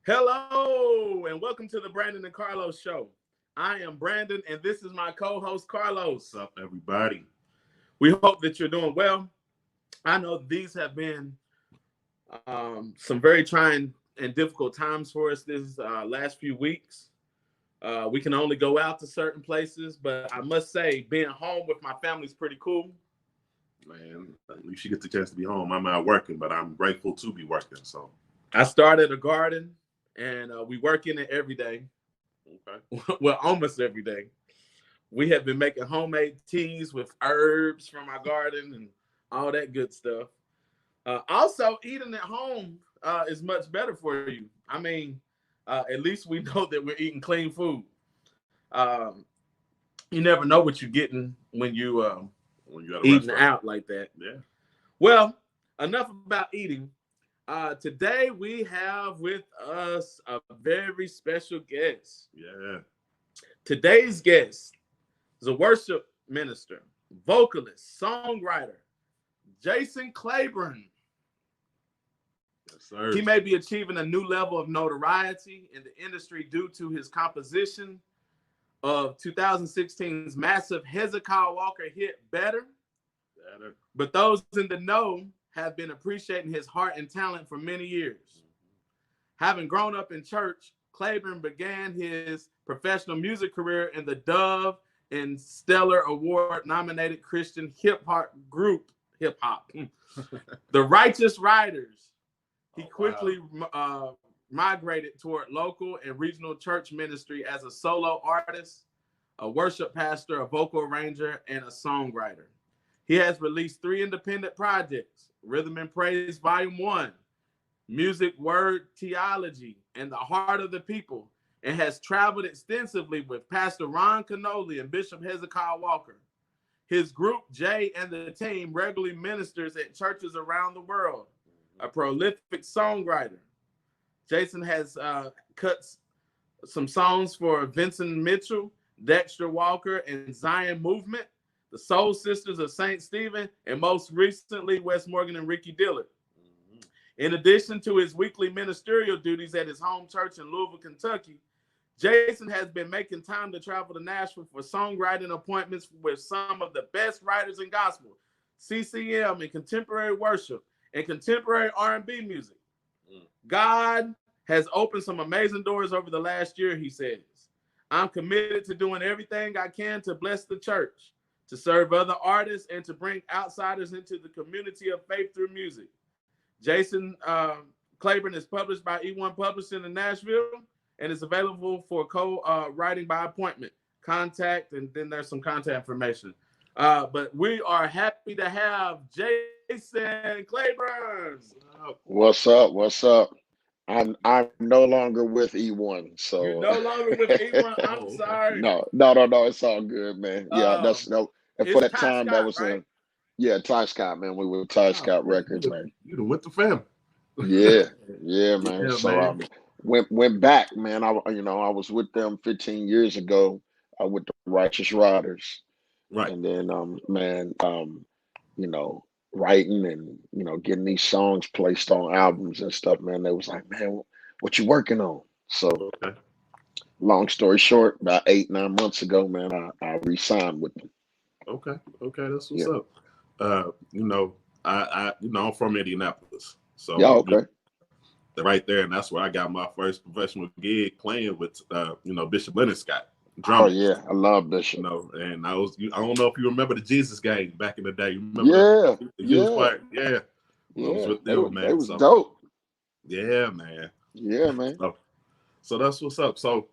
Hello, and welcome to the Brandon and Carlos Show. I am Brandon, and this is my co-host, Carlos. What's up, everybody? We hope that you're doing well. I know these have been some very trying and difficult times for us this last few weeks. We can only go out to certain places, but I must say, being home with my family is pretty cool. Man, at least you get the chance to be home. I'm out working, but I'm grateful to be working. So I started a garden, and we work in it every day. okay. Well, almost every day. We have been making homemade teas with herbs from our garden and all that good stuff. Also, eating at home is much better for you. I mean, at least we know that we're eating clean food. Um, you never know what you're getting When you at a eating restaurant. out like that. Yeah. Well, enough about eating. Today we have with us a very special guest. Yeah. Today's guest is a worship minister, vocalist, songwriter, Jason Clayborn. Yes, sir. He may be achieving a new level of notoriety in the industry due to his composition of 2016's massive Hezekiah Walker hit Better. But those in the know have been appreciating his heart and talent for many years. Having grown up in church, Clayborn began his professional music career in the Dove and Stellar Award nominated Christian hip hop group, The Righteous Riders. He quickly migrated toward local and regional church ministry as a solo artist, a worship pastor, a vocal arranger, and a songwriter. He has released 3 independent projects: Rhythm and Praise Volume 1, Music, Word, Theology, and The Heart of the People, and has traveled extensively with Pastor Ron Canoli and Bishop Hezekiah Walker. His group, Jay and the Team, regularly ministers at churches around the world. A prolific songwriter, Jason has cut some songs for Vincent Mitchell, Dexter Walker, and Zion Movement, the Soul Sisters of St. Stephen, and most recently, Wes Morgan and Ricky Dillard. In addition to his weekly ministerial duties at his home church in Louisville, Kentucky, Jason has been making time to travel to Nashville for songwriting appointments with some of the best writers in gospel, CCM, and contemporary worship, and contemporary R&B music. God has opened some amazing doors over the last year, he says. I'm committed to doing everything I can to bless the church, to serve other artists, and to bring outsiders into the community of faith through music. Jason Clayborn is published by E1 Publishing in Nashville and is available for co-writing by appointment. Contact, and then there's some contact information. But we are happy to have Jason Clayborn. What's up? What's up? I'm no longer with E1, You're so no longer with E1. I'm Oh, okay. sorry. no. It's all good, man. Yeah, that's no. And for It's that Ty time, that Scott, was right? Ty Scott, man. We were Ty Oh, Scott man. Records, man. You done with the family. Yeah, man. Yeah, So man. went back, man. I was with them 15 years ago, with the Righteous Riders, Right. and then you know, writing and getting these songs placed on albums and stuff, man. They was like, man, what you working on? So Okay. long story short, about 8, 9 months ago, man, I re-signed with them. Okay. Okay. That's what's Yeah. up. I'm from Indianapolis, Yeah. so Okay. right there, and that's where I got my first professional gig playing with Bishop Leonard Scott, Oh drummer. yeah, I love Bishop. And I don't know if you remember the Jesus Gang back in the day. You remember Yeah. the youth Yeah. part? Yeah. I was Yeah. with They them, they man. was So dope. yeah, man. Yeah, man. So that's what's up. So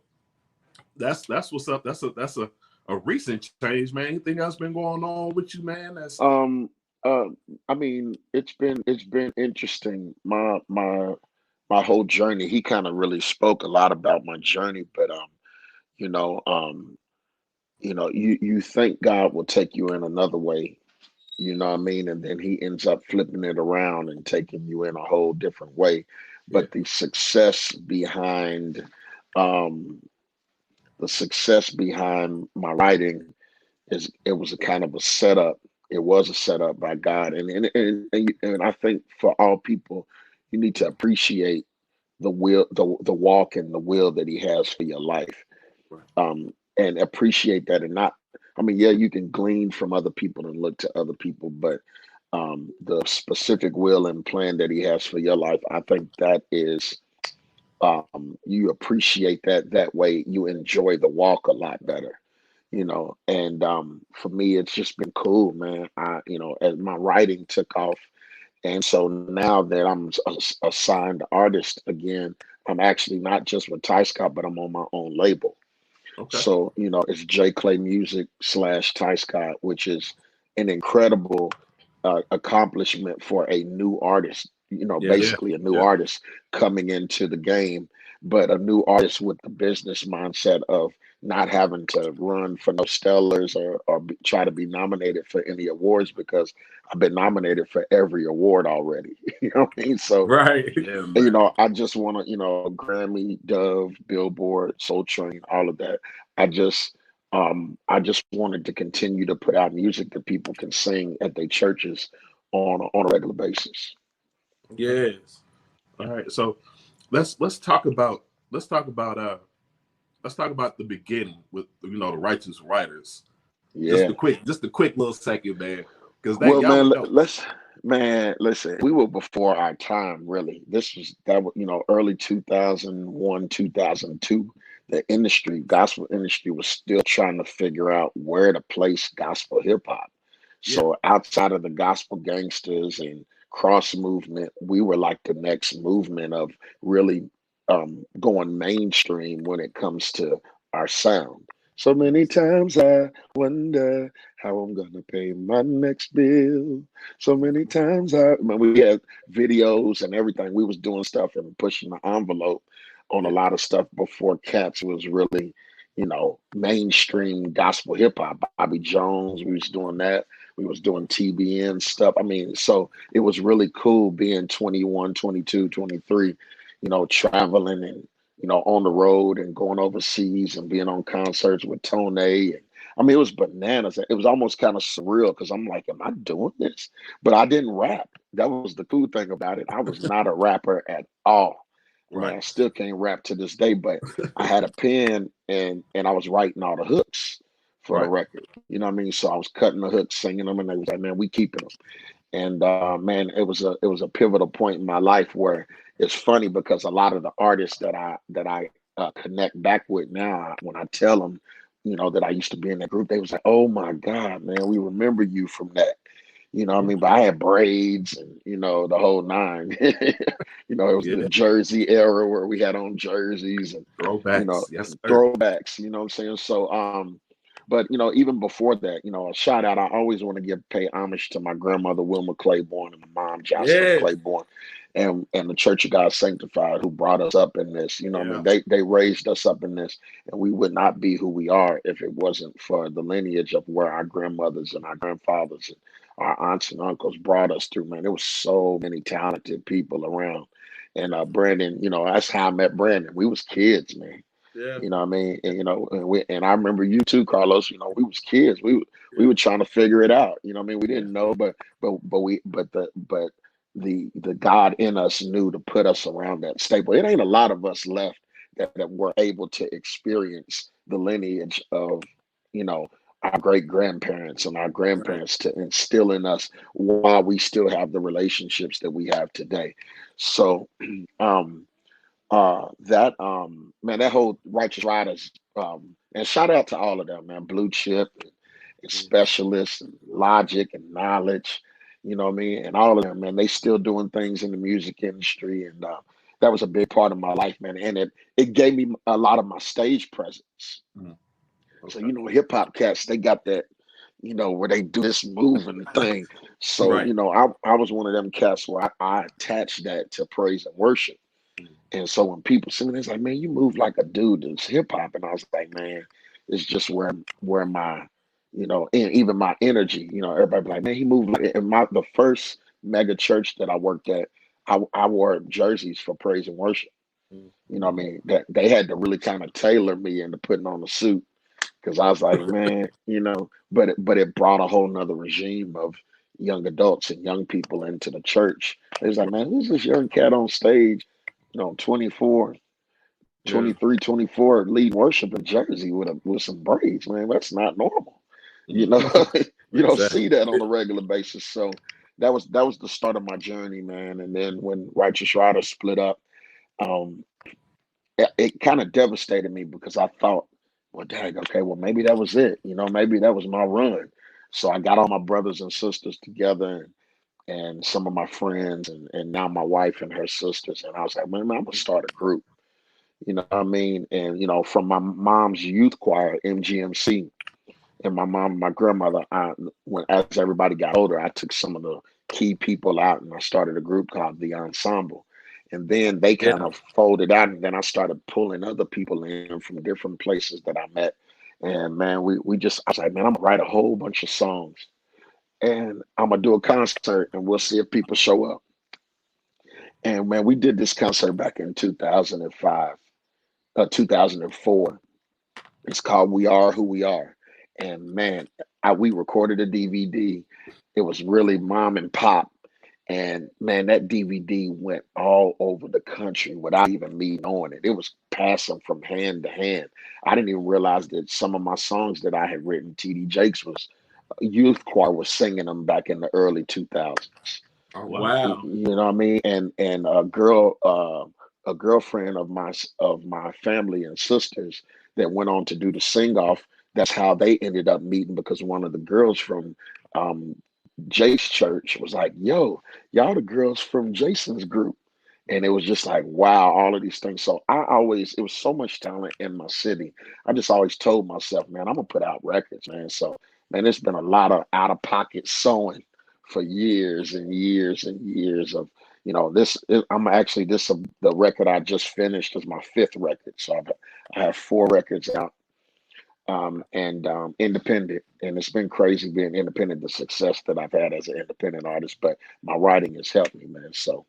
that's what's up. That's a recent change, man. Anything else been going on with you, man? That's Um. Uh. I mean, it's been interesting. My whole journey. He kind of really spoke a lot about my journey, but you know, um, you think God will take you in another way, you know what I mean? And then he ends up flipping it around and taking you in a whole different way. yeah, But um, the success behind my writing it was a kind of a setup. It was a setup by God, and I think for all people, you need to appreciate the walk and the will that he has for your life, Right. and appreciate that. And not, I mean, yeah, you can glean from other people and look to other people, but the specific will and plan that he has for your life, I think that is, you appreciate that. That way you enjoy the walk a lot better, and for me, it's just been cool, man. As my writing took off, and so now that I'm a signed artist again, I'm actually not just with Ty Scott, but I'm on my own label. Okay. So, it's J Clay Music / Ty Scott, which is an incredible accomplishment for a new artist, Yeah. Yeah. basically a new Yeah. artist coming into the game, but a new artist with the business mindset of not having to run for no stellars, or try to be nominated for any awards, because I've been nominated for every award already. You know what I mean? So, Right. Yeah, man. I just want to, Grammy, Dove, Billboard, Soul Train, all of that. I just wanted to continue to put out music that people can sing at their churches on a regular basis. Okay. Yes. All right. So let's talk about let's talk about let's talk about the beginning with the Righteous Writers. Yeah. Just a quick little second, man, because that Well, y'all man, would know. man, listen, we were before our time, really. This was that, early 2001, 2002. The gospel industry was still trying to figure out where to place gospel hip hop. Yeah. So outside of the gospel gangsters and cross movement, we were like the next movement of really going mainstream when it comes to our sound. So many times I wonder how I'm gonna pay my next bill. So many times we had videos and everything. We was doing stuff and pushing the envelope on a Yeah. lot of stuff before Cats was really, mainstream gospel hip hop. Bobby Jones, we was doing that. We was doing TBN stuff. I mean, so it was really cool being 21, 22, 23, traveling and, on the road and going overseas and being on concerts with Tone. And I mean, it was bananas. It was almost kind of surreal because I'm like, am I doing this? But I didn't rap. That was the cool thing about it. I was not a rapper at all. Man, Right. I still can't rap to this day, but I had a pen and I was writing all the hooks for the Right. record. You know what I mean? So I was cutting the hooks, singing them, and they was like, "Man, we keeping them." And man, it was a pivotal point in my life where it's funny because a lot of the artists that I connect back with now, when I tell them, that I used to be in that group, they was like, "Oh my God, man, we remember you from that." You know what I mean? But I had braids and, the whole nine. It was the Yeah. jersey era where we had on jerseys and, Throwbacks. Yes, sir. throwbacks, you know what I'm saying? So, but, even before that, a shout out, I always want to pay homage to my grandmother, Wilma Clayborn, and my mom, Jocelyn Yes. Clayborn, and the Church of God Sanctified, who brought us up in this. You know what I Yeah. mean? They raised us up in this, and we would not be who we are if it wasn't for the lineage of where our grandmothers and our grandfathers and our aunts and uncles brought us through. Man, there was so many talented people around. And Brandon, that's how I met Brandon. We was kids, man. Yeah. You know what I mean? And and I remember you too, Carlos. We was kids. We Yeah. were trying to figure it out. You know what I mean? We Yeah. didn't know, but the God in us knew to put us around that stable. It ain't a lot of us left that were able to experience the lineage of, you know, our great grandparents and our Right. grandparents to instill in us while we still have the relationships that we have today. So um that man, that whole Righteous Riders, and shout out to all of them, man. Blue Chip and Mm. Specialists and Logic and Knowledge, you know what I mean, and all of them, man. They still doing things in the music industry, and that was a big part of my life, man. And it gave me a lot of my stage presence. Mm. So Okay. hip hop cats, they got that, where they do this moving thing. So Right. I was one of them cats where I attached that to praise and worship. Mm. And so when people see me, it's like, man, you move like a dude that's hip hop. And I was like, man, it's just where my, and even my energy, everybody be like, man, he moved like, in the first mega church that I worked at, I wore jerseys for praise and worship. Mm. You know what I mean? That they had to really kind of tailor me into putting on a suit, because I was like, man, but it brought a whole nother regime of young adults and young people into the church. It was like, man, who's this young cat on stage? No, 24, Yeah. 23, 24, lead worship in Jersey with some braids, man. That's not normal. You know, Mhm. you don't Exactly. see that on a regular basis. So that was the start of my journey, man. And then when Righteous Rider split up, um, it kind of devastated me because I thought, well, dang, okay, well maybe that was it. You know, maybe that was my run. So I got all my brothers and sisters together and some of my friends and now my wife and her sisters. And I was like, man, I'm gonna start a group. You know what I mean? And from my mom's youth choir, MGMC, and my mom and my grandmother, when as everybody got older, I took some of the key people out and I started a group called the Ensemble. And then they kind Yeah. of folded out, and then I started pulling other people in from different places that I met. And man, I was like, man, I'm gonna write a whole bunch of songs and I'm gonna do a concert and we'll see if people show up. And man, we did this concert back in 2005, 2004. It's called We Are Who We Are. And man, we recorded a DVD. It was really mom and pop. And man, that DVD went all over the country without even me knowing it. It was passing from hand to hand. I didn't even realize that some of my songs that I had written, TD Jakes was youth choir was singing them back in the early 2000s. Oh wow. Wow. You know what I mean? And a girlfriend of my family and sisters that went on to do the sing off. That's how they ended up meeting because one of the girls from um, Jake's church was like, "Yo, y'all the girls from Jason's group," and it was just like, wow, all of these things. So it was so much talent in my city. I just always told myself, man, I'm gonna put out records, man. So man, it's been a lot of out of pocket sewing for years and years and years of I'm actually the record I just finished is my fifth record. So I have four records out, and independent, and it's been crazy being independent, the success that I've had as an independent artist, but my writing has helped me, man. So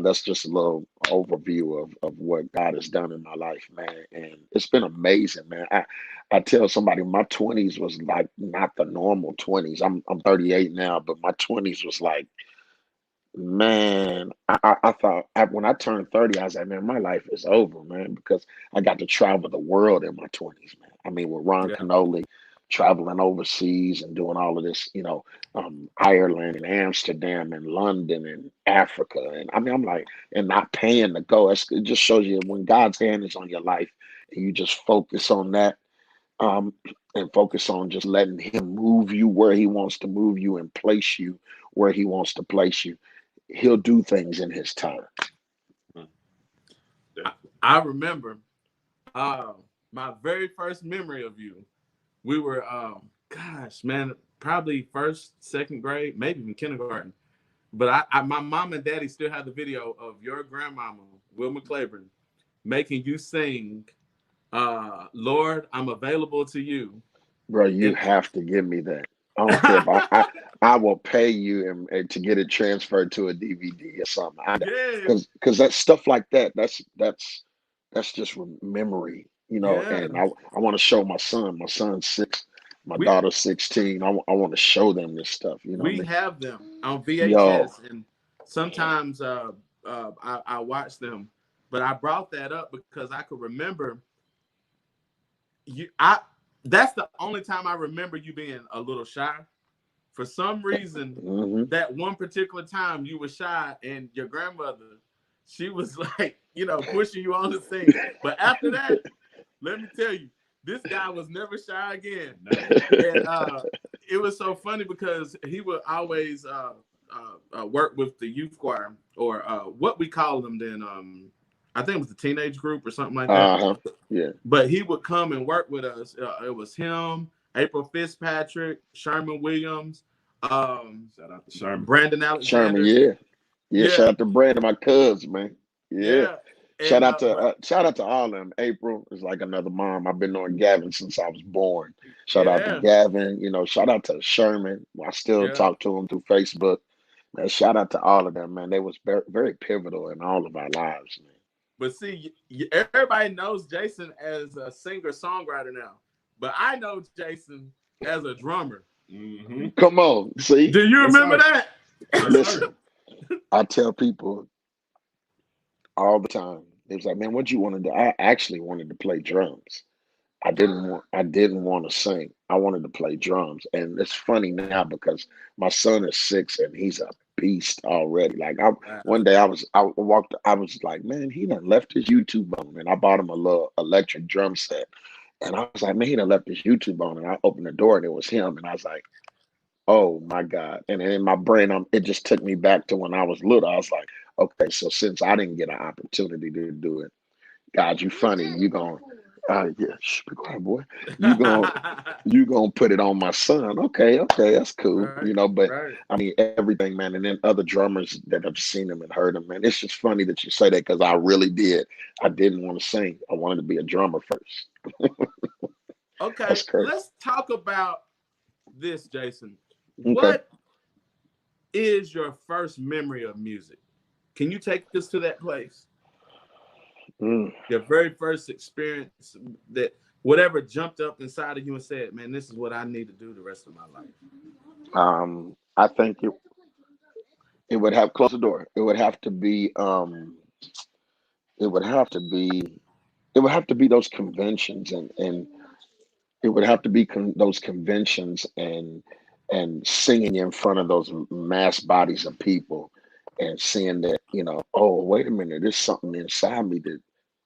that's just a little overview of what God has done in my life, man. And it's been amazing, man. I tell somebody my 20s was like not the normal 20s. I'm 38 now, but my 20s was like, man, I thought when I turned 30, I was like, man, my life is over, man, because I got to travel the world in my 20s, man. I mean, with Ron Yeah. Canoli traveling overseas and doing all of this, Ireland and Amsterdam and London and Africa. And I mean, I'm like, and not paying to go. It just shows you when God's hand is on your life and you just focus on that, um, and focus on just letting Him move you where He wants to move you and place you where He wants to place you. He'll do things in His time. I remember uh, my very first memory of you. We were, gosh, man, probably first, second grade, maybe even kindergarten. But my mom and daddy still have the video of your grandmama, Wilma Clayborn, making you sing, Lord, I'm available to you. Bro, you And have to give me that. I don't care if I will pay you and to get it transferred to a DVD or something. yeah, Because that stuff like that, that's just memory, yeah. and I want to show my son. My son's 6, my We daughter's 16. I want to show them this stuff, you know what I we mean? have them on Yo, VHS, and sometimes I watch them. But I brought that up because I could remember you. That's the only time I remember you being a little shy. For some reason, hmm that one particular time you were shy, and your grandmother, she was like, pushing you on the scene. But after that, let me tell you, this guy was never shy again. And it was so funny because he would always work with the youth choir, or what we call them then. I think it was the teenage group or something like that. uh-huh. Yeah. But he would come and work with us. It was him, April Fitzpatrick, Sherman Williams, Shout out to Sherman. Brandon Sherman, Alexander. yeah. Yeah, Yeah, shout out to Brandon, my cousin, man. Yeah. yeah. And but Shout out to all of them. April is like another mom. I've been knowing Gavin since I was born. Shout out to yeah, Gavin. Shout out to Sherman. I still yeah. talk to him through Facebook. Man, shout out to all of them, man. They was very, very pivotal in all of our lives, man. But see, everybody knows Jason as a singer songwriter now, but I know Jason as a drummer. Mm-hmm. Come on, see, Do you Yes, remember sir. that? Yes, listen. sir. I tell people all the time. It was like, man, what you want to do? I actually wanted to play drums. I didn't want to sing. I wanted to play drums. And it's funny now because my son is 6 and he's a beast already. Like one Wow. day I was like, man, he done left his YouTube on, and I bought him a little electric drum set. And I was like, man, he done left his YouTube on. And I opened the door and it was him. And I was like, oh my God. And in my brain, it just took me back to when I was little. I was like, okay, so since I didn't get an opportunity to do it, God, you funny. You going, yeah, shh, be quiet, boy. You going you gonna put it on my son. Okay, okay, that's cool. Right, But right. I mean everything, man. And then other drummers that have seen him and heard him, man. It's just funny that you say that because I really did. I didn't want to sing. I wanted to be a drummer first. Okay, That's crazy. let's talk about this, Jason. Okay. What is your first memory of music? Can you take us to that place? Mm. Your very first experience, that whatever jumped up inside of you and said, man, this is what I need to do the rest of my life. I think it would have close the door. It would have to be it would have to be those conventions and it would have to be those conventions and singing in front of those mass bodies of people and seeing that, oh, wait a minute, there's something inside me that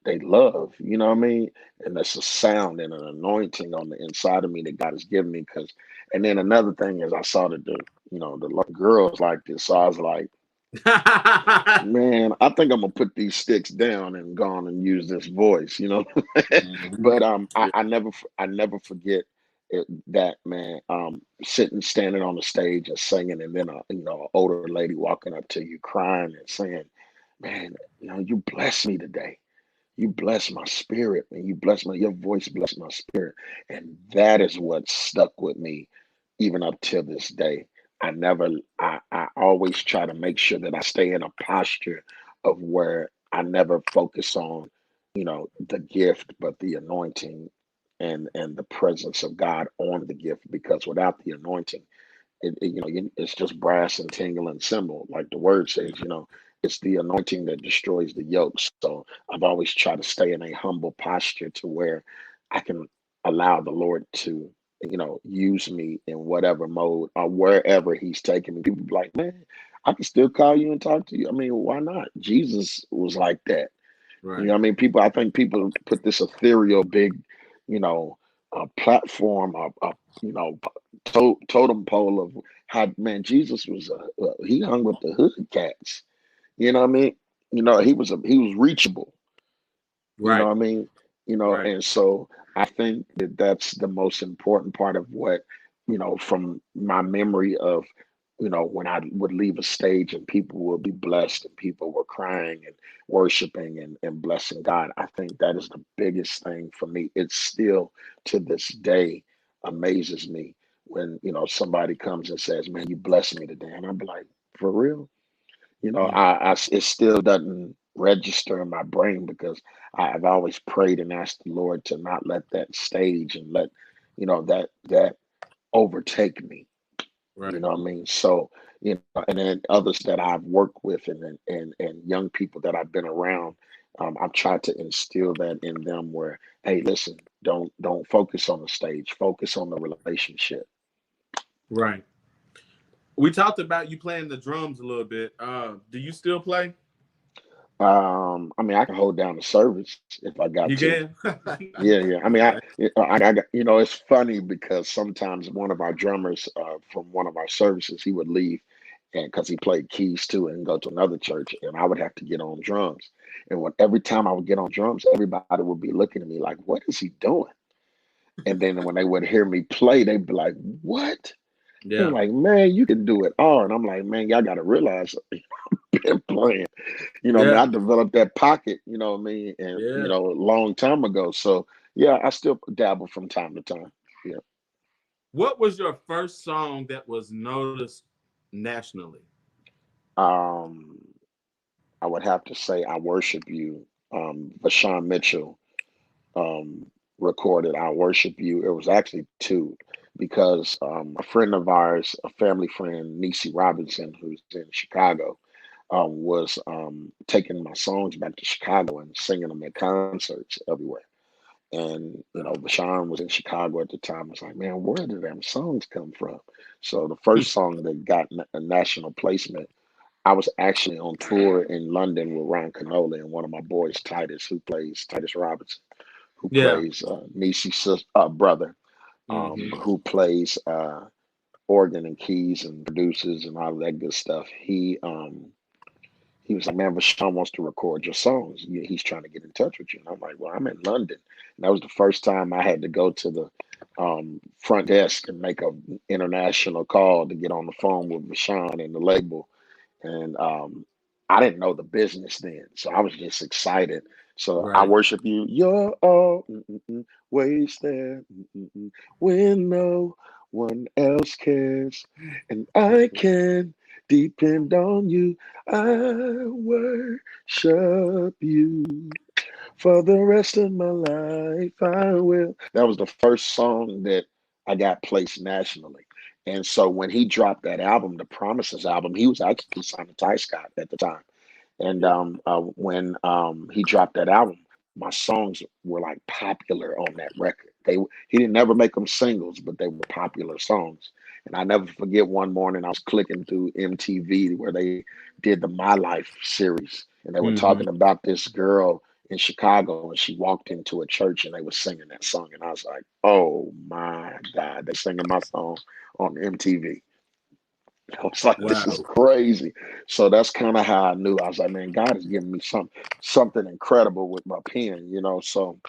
they love, you know what I mean? And that's a sound and an anointing on the inside of me that God has given me. And then another thing is I saw that the girls like this. So I was like, man, I think I'm gonna put these sticks down and go on and use this voice, Mhm. But I never forget that, man. Standing on the stage and singing, and then an older lady walking up to you crying and saying, "Man, you bless me today. You bless my spirit, and your voice bless my spirit." And that is what stuck with me even up till this day. I always try to make sure that I stay in a posture of where I never focus on, the gift, but the anointing and the presence of God on the gift, because without the anointing, it's just brass and tingle and cymbal, like the word says. It's the anointing that destroys the yoke. So I've always tried to stay in a humble posture to where I can allow the Lord to, use me in whatever mode or wherever He's taking me. People be like, man, I can still call you and talk to you. I mean, why not? Jesus was like that. Right. I mean, I think people put this ethereal, big, you know, platform, you know, totem pole of how, man, Jesus was, he hung with the hood cats. You know what I mean? He was reachable. You know Right. what I mean? Right. And so I think that that's the most important part of what, from my memory of, when I would leave a stage and people would be blessed and people were crying and worshiping and blessing God. I think that is the biggest thing for me. It still to this day amazes me when, somebody comes and says, man, you blessed me today. And I'm like, for real? Mm. It still doesn't register in my brain because I've always prayed and asked the Lord to not let that stage and let, that overtake me. You Right. know what I mean? So, and then others that I've worked with and young people that I've been around, I've tried to instill that in them where, hey, listen, don't focus on the stage, focus on the relationship. Right. We talked about you playing the drums a little bit. Do you still play? I mean, I can hold down the service if I got You to. can. Yeah, yeah. I mean, Okay. it's funny because sometimes one of our drummers from one of our services, he would leave, and because he played keys too, and go to another church, and I would have to get on drums. And every time I would get on drums, everybody would be looking at me like, "What is he doing?" And then when they would hear me play, they'd be like, "What?" They're Yeah. like, "Man, you can do it all." And I'm like, "Man, y'all got to realize I've been playing." I mean, Yeah. I developed that pocket, what I mean, and Yeah. a long time ago. So yeah, I still dabble from time to time. Yeah. What was your first song that was noticed nationally? Um, I would have to say I worship you. Vashawn Mitchell recorded I Worship You. It was actually two because a friend of ours, a family friend, Nisi Robinson, who's in Chicago, was taking my songs back to Chicago and singing them at concerts everywhere. And Vashawn was in Chicago at the time. I was like, man, where did them songs come from? So the first song that got a national placement, I was actually on tour in London with Ron Canoli and one of my boys, Titus Robinson, who Yeah. plays Niecy's brother, Hmm. who plays organ and keys and produces and all that good stuff. He was like, man, Vashawn wants to record your songs. He's trying to get in touch with you. And I'm like, well, I'm in London. And that was the first time I had to go to the front desk and make an international call to get on the phone with Vashawn and the label. And I didn't know the business then. So I was just excited. So I Right. worship you. You're all ways there when no one else cares. And I can depend on you. I worship you for the rest of my life. I will. That was the first song that I got placed nationally. And so when he dropped that album, the Promises album, he was actually signed to Ty Scott at the time. And Yeah. when he dropped that album, my songs were like popular on that record. He didn't never make them singles, but they were popular songs. And I never forget one morning I was clicking through MTV where they did the My Life series, and they were Hmm. talking about this girl in Chicago, and she walked into a church and they were singing that song, and I was like, "Oh my God, they singing my song on MTV." I was like, this is Wow. crazy. So that's kind of how I knew. I was like, man, God is giving me something incredible with my pen. So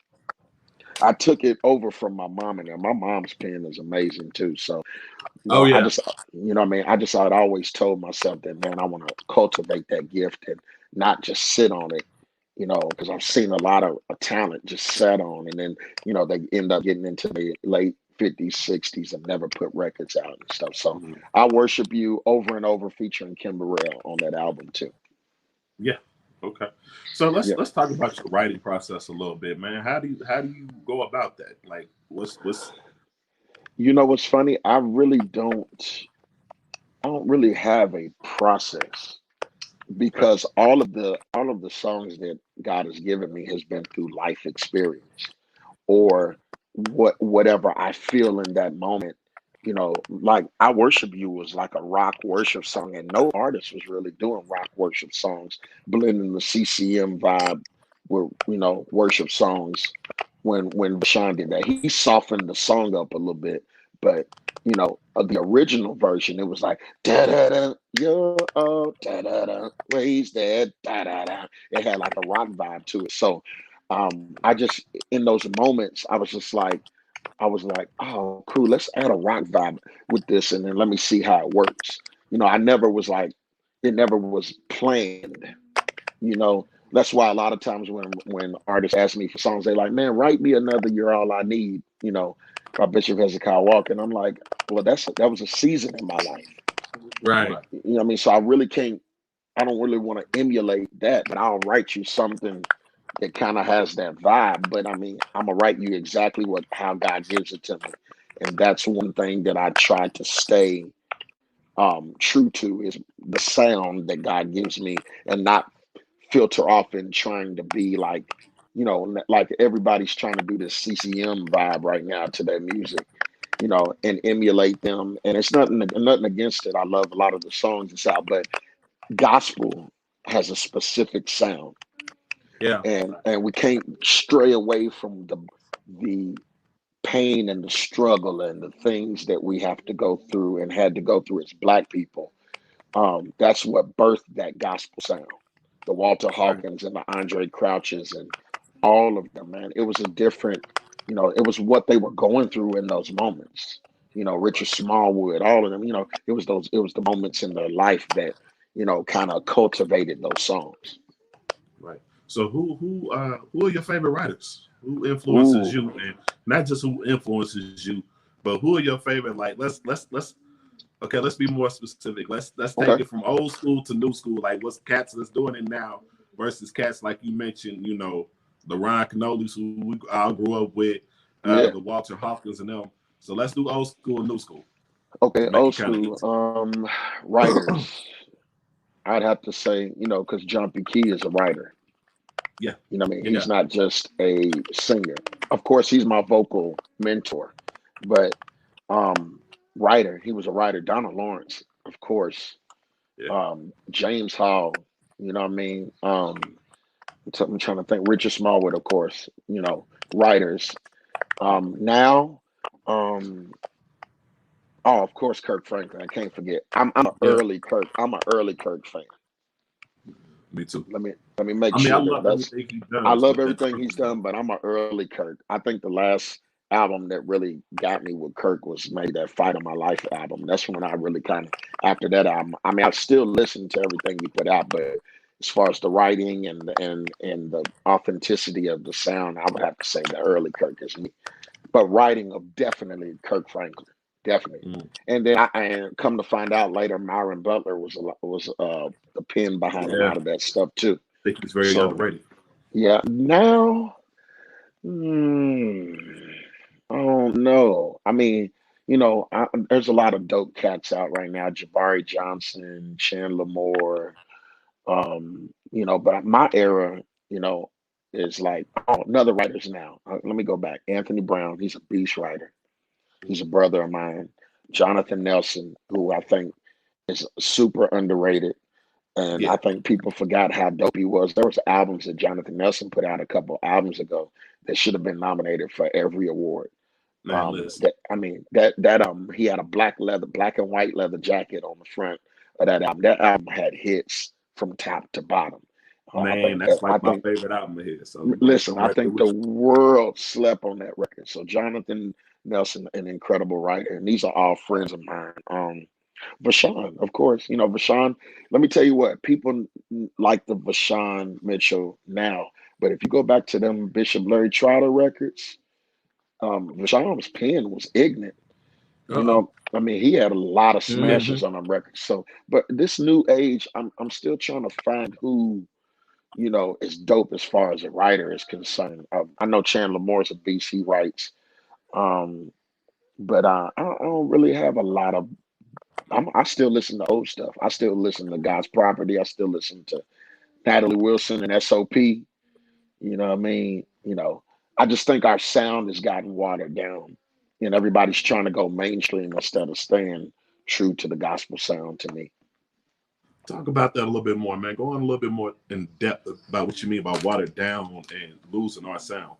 I took it over from my mom, and my mom's pen is amazing too. So, Oh I yeah. just, what I mean, I'd always told myself that, man, I want to cultivate that gift and not just sit on it, because I've seen a lot of talent just sat on, and then, they end up getting into the late 50s, 60s and never put records out and stuff. So Mhm. I worship you over and over featuring Kim Burrell on that album too. Yeah. Okay. So let's Yeah. let's talk about your writing process a little bit, man. How do you go about that? Like, what's You know what's funny? I don't really have a process okay? because all of the songs that God has given me has been through life experience or whatever I feel in that moment. Like I Worship You was like a rock worship song, and no artist was really doing rock worship songs, blending the CCM vibe with worship songs. When Vashawn did that, he softened the song up a little bit, but the original version, it was like da da da, you're all da da da, raise that da da da. It had like a rock vibe to it. So I just in those moments, I was like, oh, cool, let's add a rock vibe with this, and then let me see how it works. I never was like, it never was planned. That's why a lot of times when artists ask me for songs, they like, man, write me another "You're All I Need," by Bishop Hezekiah Walker, and I'm like, well, that was a season in my life. Right. Right. You know what I mean? So I really can't. I don't really want to emulate that, but I'll write you something that kind of has that vibe. But I mean, I'm gonna write you exactly how God gives it to me, and that's one thing that I try to stay true to is the sound that God gives me, and not filter off and trying to be like everybody's trying to do this CCM vibe right now to their music, and emulate them. And it's nothing against it. I love a lot of the songs it's out, but gospel has a specific sound, Yeah. and we can't stray away from the pain and the struggle and the things that we have to go through and had to go through as Black people. That's what birthed that gospel sound. The Walter Right. Hawkins and the Andre Crouches and all of them, man. It was a different, it was what they were going through in those moments. Right. Richard Smallwood, all of them, it was the moments in their life that, kind of cultivated those songs. Right. So who are your favorite writers? Who influences Ooh, you, and not just who influences you, but who are your favorite? Like, let's okay. Let's be more specific. Let's take okay. it from old school to new school. Like, what's cats that's doing it now versus cats like you mentioned. The Ron Canolis who we all grew up with, Yeah. the Walter Hawkins and them. So let's do old school and new school to Okay. make it Old kind of school. easy. Writers. I'd have to say, because John P. Key is a writer. Yeah, You know what I mean? yeah, He's not just a singer. Of course, he's my vocal mentor, but um, writer. He was a writer. Donald Lawrence, of course. yeah. James Hall. You know what I mean? I'm trying to think. Richard Smallwood, of course. Writers. Now, um, oh, of course, Kirk Franklin. I can't forget. I'm an Yeah, early Kirk. I'm an early Kirk fan. me too. Let me make I mean, I sure that love that's. everything he I does, love but that everything Kirk he's is the done, but I'm an early Kirk. I think the last album that really got me with Kirk was maybe that Fight of My Life album. That's when I really kind of after that album. I mean, I still listen to everything he put out, but as far as the writing and the authenticity of the sound, I would have to say the early Kirk is me. But writing of definitely Kirk Franklin, definitely. mm, And then I come to find out later, Myron Butler was the pen behind a yeah. lot of that stuff too. I think he's very So underrated. yeah, now, hmm, I don't know. I mean, there's a lot of dope cats out right now. Jabari Johnson, Chandler Moore, but my era, you know, is like, oh, another writers now. Let me go back. Anthony Brown, he's a beast writer. He's a brother of mine. Jonathan Nelson, who I think is super underrated. And Yeah, I think people forgot how dope he was. There was albums that Jonathan Nelson put out a couple albums ago that should have been nominated for every award. man, listen, That I mean that he had a black and white leather jacket on the front of that album. That album had hits from top to bottom. man, that's I like my think favorite album of his. So I'm listen, I right there think the with world slept on that record. So Jonathan Nelson, an incredible writer, and these are all friends of mine. Vashawn, of course, Vashawn. Let me tell you what people like the Vashawn Mitchell now, but if you go back to them Bishop Larry Trotter records, Vashawn's pen was ignorant. you. Uh-oh. I mean, he had a lot of Hmm. smashes on them records. So, but this new age, I'm still trying to find who is dope as far as a writer is concerned. I know Chandler Moore's a beast. He writes, um, but I don't really have a lot of. I still listen to old stuff. I still listen to God's Property. I still listen to Natalie Wilson and SOP. You know what I mean? I just think our sound has gotten watered down, and everybody's trying to go mainstream instead of staying true to the gospel sound. To me, Talk about that a little bit more, man. Go on a little bit more in depth about what you mean by watered down and losing our sound.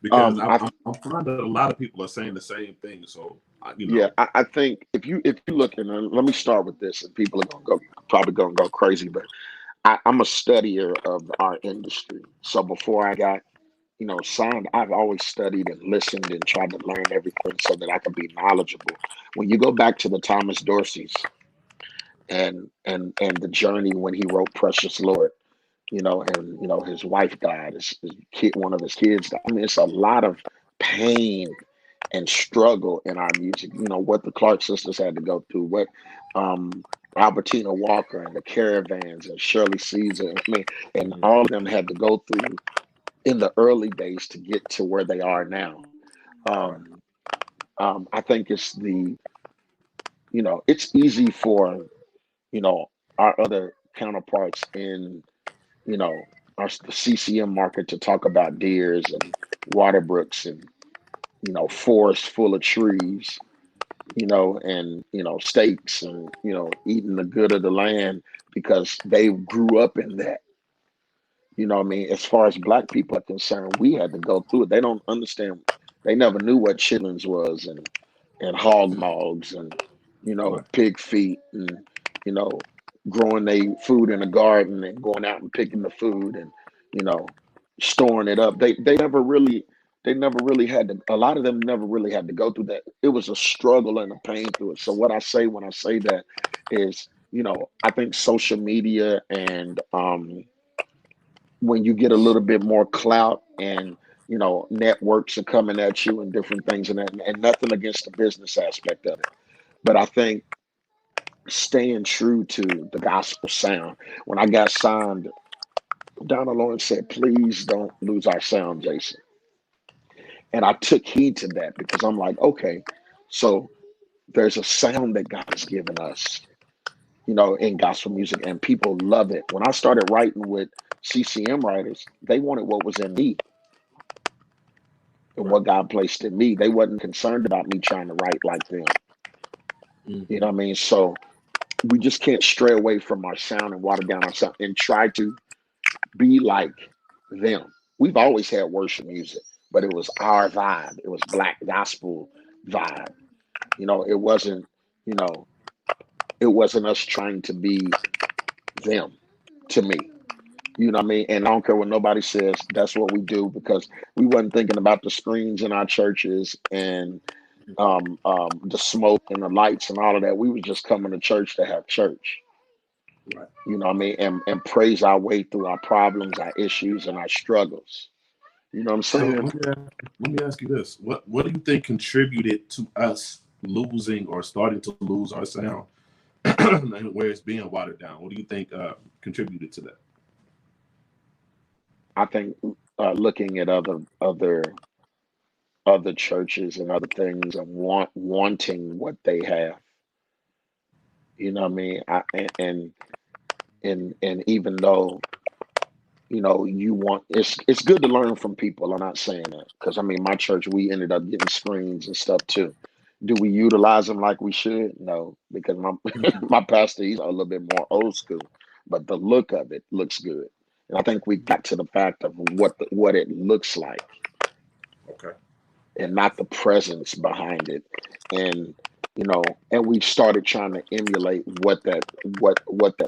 Because I I'm finding a lot of people are saying the same thing. So, yeah, I think if you look and let me start with this, and people are probably gonna go crazy, but I'm a studier of our industry. So before I got signed, I've always studied and listened and tried to learn everything so that I could be knowledgeable. When you go back to the Thomas Dorsey's and the journey when he wrote Precious Lord, and his wife died, his kid, one of his kids died. I mean, it's a lot of pain and struggle in our music. What the Clark sisters had to go through, what Albertina Walker and the Caravans and Shirley Caesar. I mean, and mm-hmm. all of them had to go through in the early days to get to where they are now. Right. Um, I think it's easy for our other counterparts in you know the CCM market to talk about deers and water brooks and forests full of trees, and steaks and eating the good of the land because they grew up in that. What I mean? As far as black people are concerned, we had to go through it. They don't understand. They never knew what chitlins was and hog mogs and Right. pig feet and you know growing their food in the garden and going out and picking the food and you know storing it up. They never really had to. A lot of them never really had to go through that. It was a struggle and a pain through it. So what I say when I say that is, I think social media and when you get a little bit more clout and networks are coming at you and different things and nothing against the business aspect of it, but I think staying true to the gospel sound. When I got signed, Donald Lawrence said, please don't lose our sound, Jason. And I took heed to that because I'm like, okay, so there's a sound that God has given us. in gospel music, and people love it. When I started writing with CCM writers, they wanted what was in me and Right. what God placed in me. They wasn't concerned about me trying to write like them. You know what I mean? So we just can't stray away from our sound and water down our sound and try to be like them. We've always had worship music, but it was our vibe. It was black gospel vibe. It wasn't, you know, it wasn't us trying to be them to me. You know what I mean? And I don't care what nobody says, that's what we do, because we wasn't thinking about the screens in our churches and the smoke and the lights and all of that. We were just coming to church to have church. Right. You know what I mean? And praise our way through our problems, our issues, and our struggles. You know what I'm So saying? let me ask you this: what do you think contributed to us losing or starting to lose our sound, and where it's being watered down? What do you think contributed to that? I think looking at other churches and other things and wanting what they have. You know what I mean? And even though you want, it's good to learn from people. I'm not saying that, because I mean, my church, we ended up getting screens and stuff too. Do we utilize them like we should? No, because my my pastor, he's a little bit more old school, but the look of it looks good. And I think we got to the fact of what it looks like Okay. and not the presence behind it. And and we've started trying to emulate what that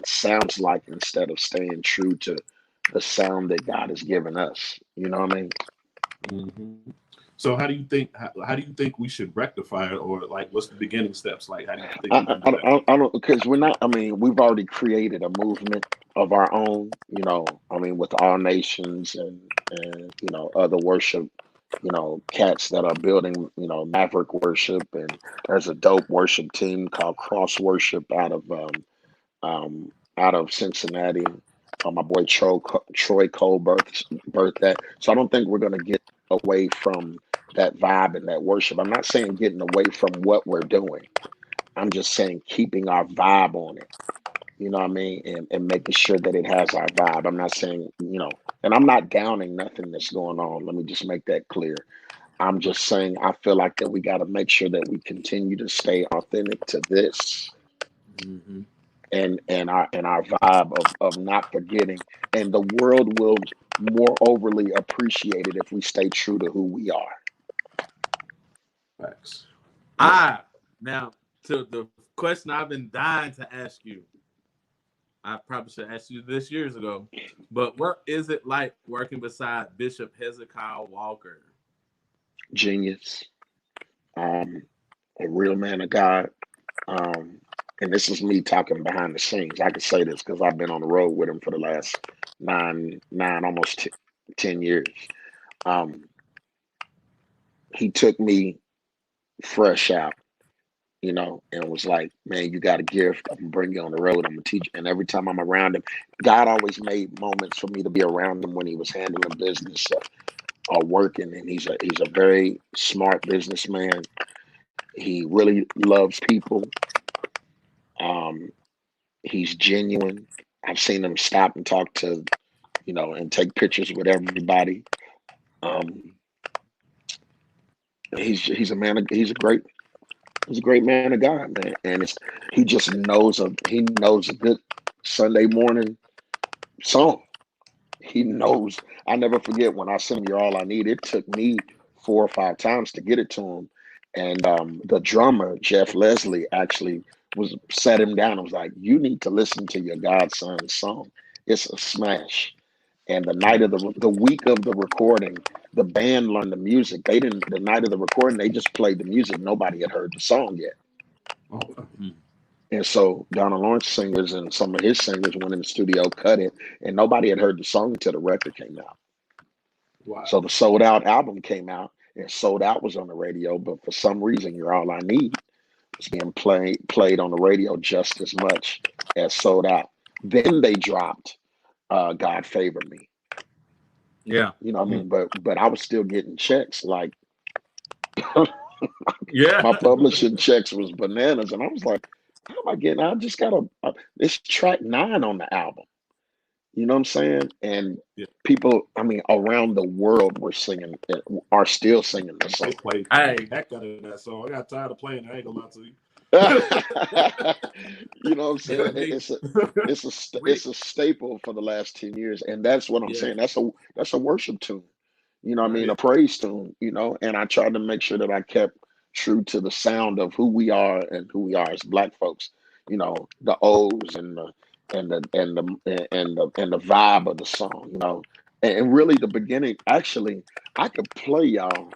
sounds like, instead of staying true to the sound that God has given us. You know what I mean? hmm So how do you think we should rectify it, or like what's the beginning steps? Like how do you think we I can I, do that? I don't, because we're not. I mean, we've already created a movement of our own. I mean, with All Nations and other worship. Cats that are building. Maverick Worship, and there's a dope worship team called Cross Worship out of Cincinnati. My boy Troy Cole birthed that. So I don't think we're going to get away from that vibe and that worship. I'm not saying getting away from what we're doing. I'm just saying keeping our vibe on it. You know what I mean? And making sure that it has our vibe. I'm not saying, and I'm not downing nothing that's going on. Let me just make that clear. I'm just saying I feel like that we got to make sure that we continue to stay authentic to this, hmm and our vibe of not forgetting, and the world will more overly appreciate it if we stay true to who we are. Facts. Now to the question I've been dying to ask you. I probably should have asked you this years ago, but what is it like working beside Bishop Hezekiah Walker? Genius, um, a real man of God. Um, and this is me talking behind the scenes. I could say this because I've been on the road with him for the last almost 10 years. Um, he took me fresh out, and was like, "Man, you got a gift. I'm gonna bring you on the road. I'm gonna teach." And every time I'm around him, God always made moments for me to be around him when he was handling business or working. And he's a very smart businessman. He really loves people. Um, he's genuine. I've seen him stop and talk to, and take pictures with everybody. Um, he's a great man of God, man. And he knows a good Sunday morning song. He knows. I never forget when I sent him "You're All I Need." It took me 4 or 5 times to get it to him, and the drummer Jeff Leslie actually was sat him down and was like, "You need to listen to your godson song. It's a smash." And the week of the recording, the band learned the music. They didn't. The night of the recording, they just played the music. Nobody had heard the song yet. Oh, And so Donald Lawrence singers and some of his singers went in the studio, cut it, and nobody had heard the song until the record came out. wow. So the Sold Out album came out, and Sold Out was on the radio, but for some reason, "You're All I Need" was being played on the radio just as much as Sold Out. Then they dropped "God Favor Me." Yeah. You know what I mean? But I was still getting checks. Like Yeah. my publishing checks was bananas, and I was like, how am I getting? I just got it's track 9 on the album. You know what I'm saying? And Yeah. people, I mean, around the world are still singing the They song. played Hey, heck out of that song. I got tired of playing. I ain't gonna lie to you. You know what I'm yeah, saying? we, It's a staple for the last 10 years, and that's what I'm yeah, saying. That's a worship tune. You know what I Right. mean? A praise tune. You know, and I tried to make sure that I kept true to the sound of who we are and who we are as Black folks. You know, the O's and the vibe of the song. You know, and really the beginning. Actually, I could play y'all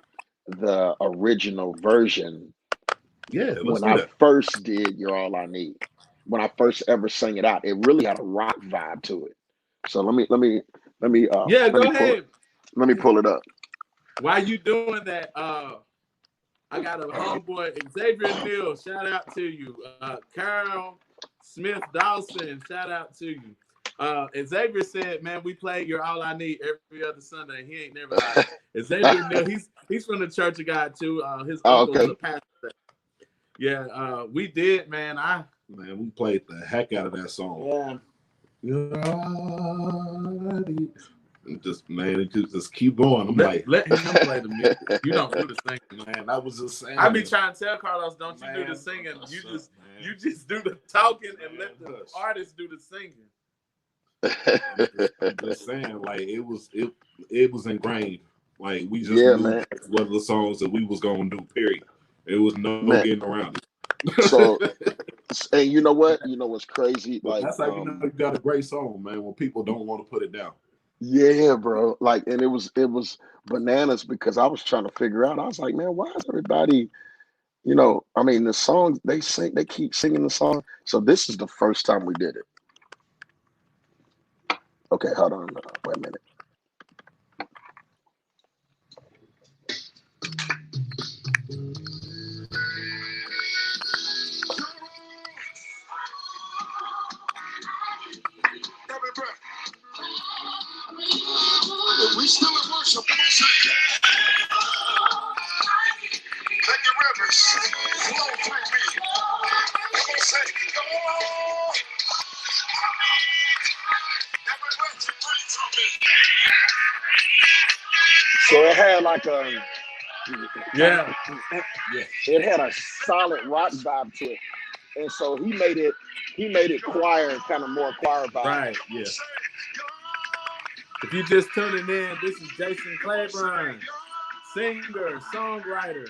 the original version Yeah, let's when do I that. first did "You're All I Need." When I first ever sang it out, it really had a rock vibe to it. So yeah. let me Go pull ahead. it up. While you doing that, I got a homeboy, Xavier Neal. Shout out to you, Carl Smith Dawson. Shout out to you. Xavier said, "Man, we play 'You're All I Need' every other Sunday. He ain't never lied." Xavier Neal, he's from the Church of God too. His Oh, uncle's okay. a pastor. Yeah, we did, man. Man, we played the heck out of that song. And just man, it just keep going. I'm like, let him play the music. You don't do the singing. man, I was just saying. I be trying to tell Carlos, don't you do Man, the singing. You shut just up, man. you just do the talking and Man, let the hush. artist do the singing. I'm just saying, like it was ingrained. Like we just Yeah, knew man. what of the songs that we was gonna do. Period. There was no Man. getting around So, it. and you know what? You know what's crazy? But Like, that's how you know you got a great song, man. When people don't want to put it down. yeah, bro. Like, and it was bananas because I was trying to figure out. I was like, man, why is everybody? You know, I mean, the songs they keep singing the song. So this is the first time we did it. Okay, hold on. Wait a minute. We still in worship. Come on, say, take your reverence. Flow through me. Come on, say, oh, every breath you breathe from me. So it had like a, Yeah. it had a solid rock vibe to it, and so he made it choir, kind of more choir vibe. Right. Yeah. If you just tuning in, this is Jason Clayborn, singer, songwriter,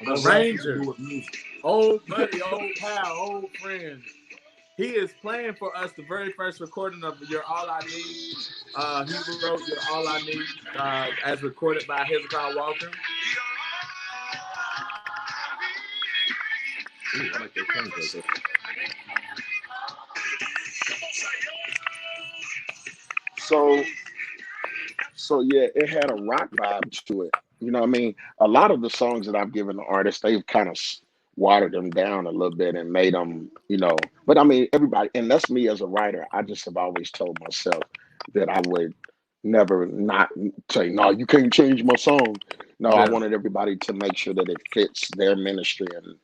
arranger, old buddy, old pal, old friend. He is playing for us the very first recording of "You're All I Need." He wrote "You're All I Need" as recorded by Hezekiah Walker. Ooh, I like that song right there. So yeah, it had a rock vibe to it. You know what I mean? A lot of the songs that I've given the artists, they've kind of watered them down a little bit and made them, you know. But I mean, everybody, and that's me as a writer. I just have always told myself that I would never not say, no, you can't change my song. No, I Yeah. wanted everybody to make sure that it fits their ministry. And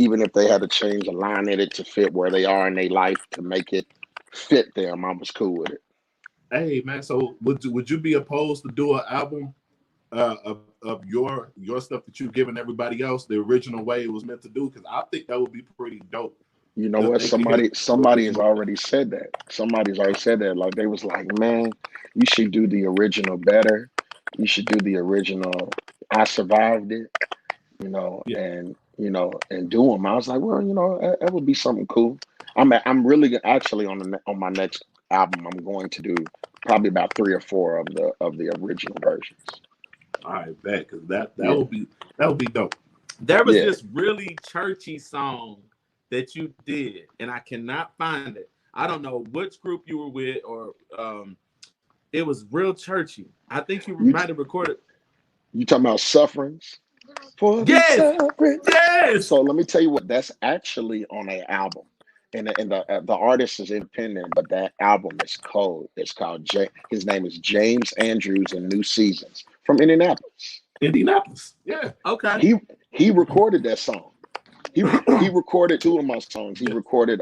even if they had to change a line in it to fit where they are in their life to make it fit them, I was cool with it. Hey man, so would you be opposed to do an album of your stuff that you've given everybody else the original way it was meant to do? Because I think that would be pretty dope. You know If what? they could hear the Somebody has original. already said that. Somebody's already said that. Like they was like, man, you should do the original better. You should do the original. I survived it, Yeah. and do them. I was like, well, that would be something cool. I'm really actually on my next album. I'm going to do probably about 3 or 4 of the original versions. All right, bet because that Yeah, would be dope. There was yeah. this really churchy song that you did, and I cannot find it. I don't know which group you were with, or it was real churchy. I think you You might have recorded. you talking about sufferings for the Yes, suffering? yes. So let me tell you what, that's actually on an album, and the artist is independent, but that album is cold. It's called His name is James Andrews and New Seasons from Indianapolis. Indianapolis. Yeah. Okay. He recorded that song. He recorded two of my songs. He recorded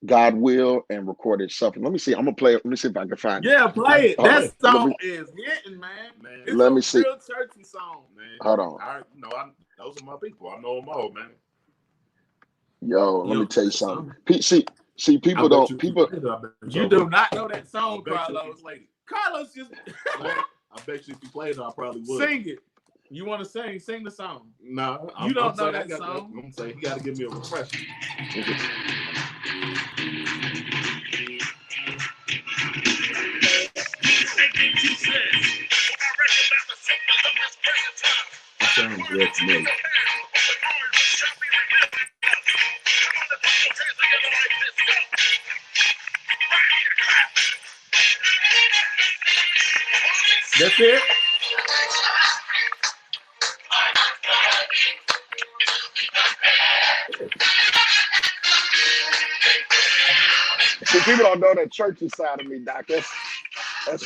God Will and recorded something. Let me see. I'm gonna play it. Let me see if I can find it. Yeah, play it. Hold on. That song is hitting, man. It's Let a me see. real churchy song. Man, Hold on. Those are my people. I know them all, man. Yo, let You me know tell you that something. song? See, people don't. People. You do not know that song, I bet Carlos. Carlos just I bet you if you played it, I probably would. sing it. You want to sing? Sing the song. No, You don't know that song. I'm saying he got to give me a refresher. That sounds real familiar. That's it. See, people don't know that churchy side of me, Doc. That's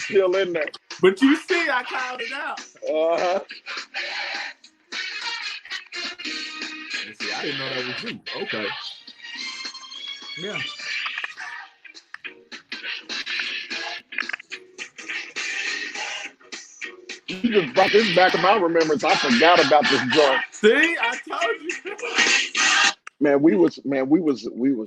still in there. But you see, I called it out. Uh-huh. See, I didn't know that was you. Okay. Yeah. You just brought this back to my remembrance. I forgot about this joint. See, I told you. Man, we was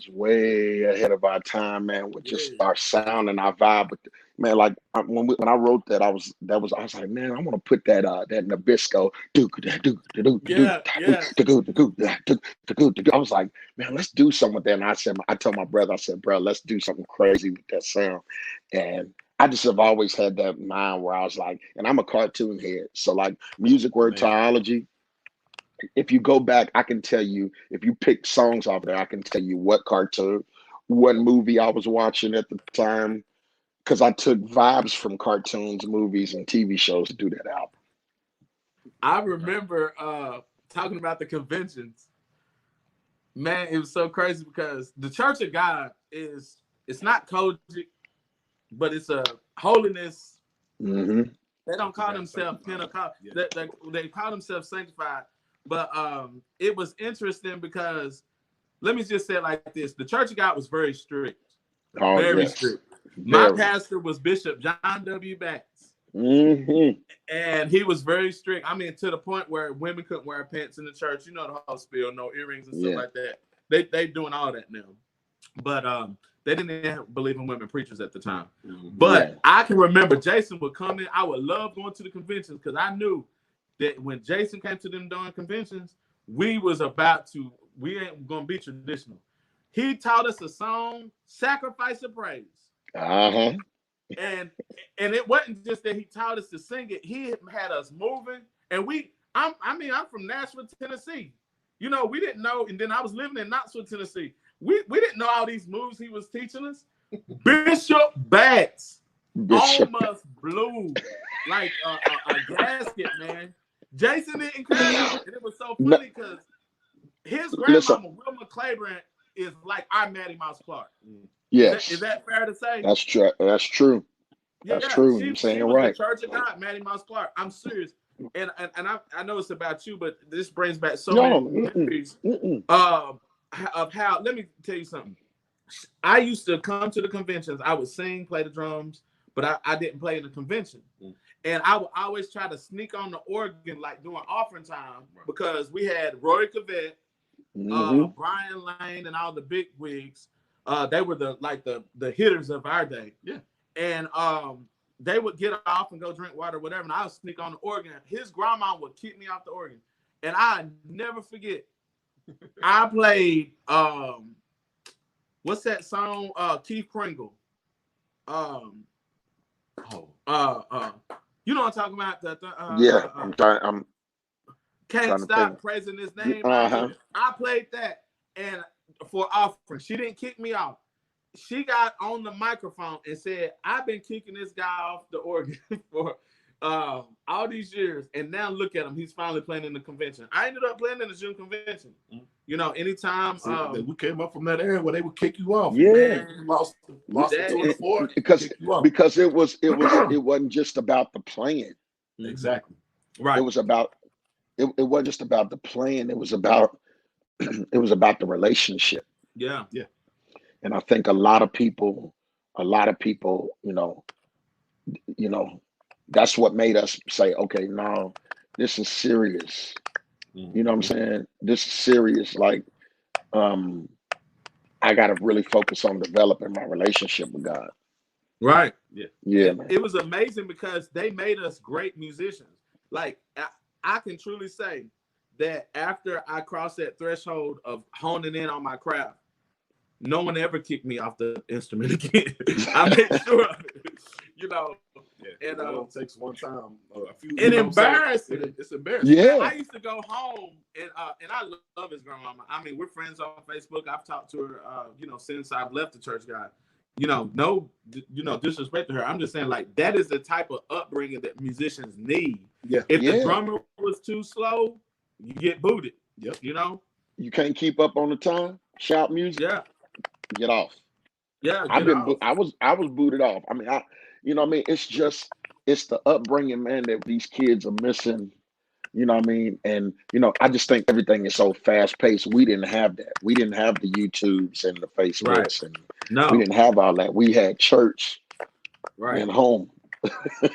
way ahead of our time, man, with just our sound and our vibe. But man, like when I wrote that, I was like, man, I want to put that Nabisco. I was like, man, let's do something with that. And I told my brother, I said, bro, let's do something crazy with that sound. And I just have always had that mind where I was like, and I'm a cartoon head, so like music wordology. If you go back, I can tell you, if you pick songs off there, I can tell you what cartoon, what movie I was watching at the time, because I took vibes from cartoons, movies, and TV shows to do that album. I remember talking about the conventions. Man, it was so crazy because the Church of God it's not Kojic, but it's a holiness. Mm-hmm. They don't call themselves Pentecost. They call themselves sanctified. But it was interesting because, let me just say it like this. The Church of God was very strict. Very strict. My pastor was Bishop John W. Batts. Mm-hmm. And he was very strict. I mean, to the point where women couldn't wear pants in the church. You know the whole spiel, no earrings and stuff like that. They doing all that now. But they didn't believe in women preachers at the time. But I can remember Jason would come in. I would love going to the conventions because I knew that when Jason came to them darn conventions, we ain't gonna be traditional. He taught us a song, Sacrifice of Praise. Uh-huh. And it wasn't just that he taught us to sing it, he had us moving. And I'm from Nashville, Tennessee. You know, we didn't know, and then I was living in Knoxville, Tennessee. We didn't know all these moves he was teaching us. Bishop Batts almost blew like a gasket, man. Jason didn't care. And it was so funny because his grandmama, Wilma Clayborn, is like our Maddie Mouse Clark. Yes. Is that fair to say? That's true. That's true. That's true. You're saying it right. The Church of God, Maddie Mouse Clark. I'm serious. And I know it's about you, but this brings back so many memories of how, let me tell you something. I used to come to the conventions. I would sing, play the drums, but I didn't play in the convention. And I would always try to sneak on the organ like during offering time because we had Roy Cavett, Brian Lane, and all the big wigs. They were the hitters of our day. Yeah. And they would get off and go drink water or whatever, and I would sneak on the organ. His grandma would kick me off the organ. And I never forget, I played what's that song? Keith Kringle. You know what I'm talking about? I'm Can't Stop Praising His Name. I played that, and for offering, she didn't kick me off. She got on the microphone and said, "I've been kicking this guy off the organ for all these years, and now look at him. He's finally playing in the convention." I ended up playing in the June convention. You know, anytime we came up from that area where they would kick you off. Yeah, man, you lost because it wasn't just about the playing. Exactly. Right. It was about it wasn't just about the playing. It was about it was about the relationship. Yeah. And I think a lot of people, you know, that's what made us say, okay, now this is serious. You know what I'm Mhm. saying? This is serious. Like, um, I got to really focus on developing my relationship with God. Right. Yeah. Yeah, man. It was amazing because they made us great musicians. Like I can truly say that after I crossed that threshold of honing in on my craft, no one ever kicked me off the instrument again. I made sure of it, you know, Yeah. and It all takes one time, or a few. and You know what I'm saying? embarrassing. It's embarrassing. Man, Yeah, I used to go home and I love his grandmama. I mean, we're friends on Facebook. I've talked to her, since I've left the church. God, no, disrespect to her. I'm just saying, like, that is the type of upbringing that musicians need. Yeah. If the yeah. drummer was too slow, you get booted. Yep. You know? You can't keep up on the time. Shout music, Yeah, get off. yeah. I've Get been, off. I was booted off. I mean, what I mean. It's the upbringing, man, that these kids are missing. You know what I mean? And I just think everything is so fast paced. We didn't have that. We didn't have the YouTubes and the Right. Facebooks, and we No. didn't have all that. We had church Right. and home.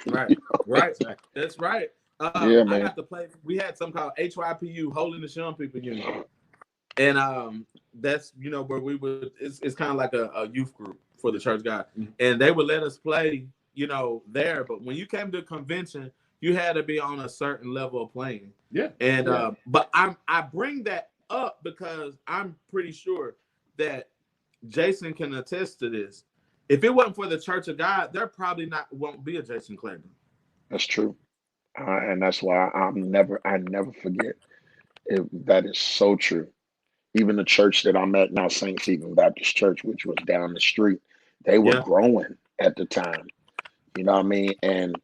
Right. Right. Exactly. That's right. Yeah, I man. got to play. We had something called HYPU, Holiness Young People Union, and that's where we would. It's kind of like a youth group for the church guy, Mhm. and they would let us play, there. But when you came to a convention, you had to be on a certain level of playing. Yeah. And Yeah. but I bring that up because I'm pretty sure that Jason can attest to this. If it wasn't for the Church of God, there probably not won't be a Jason Clayborn. That's true. And that's why I never forget. That is so true. Even the church that I'm at now, St. Stephen Baptist Church, which was down the street, they were Yeah, growing at the time. You know what I mean? And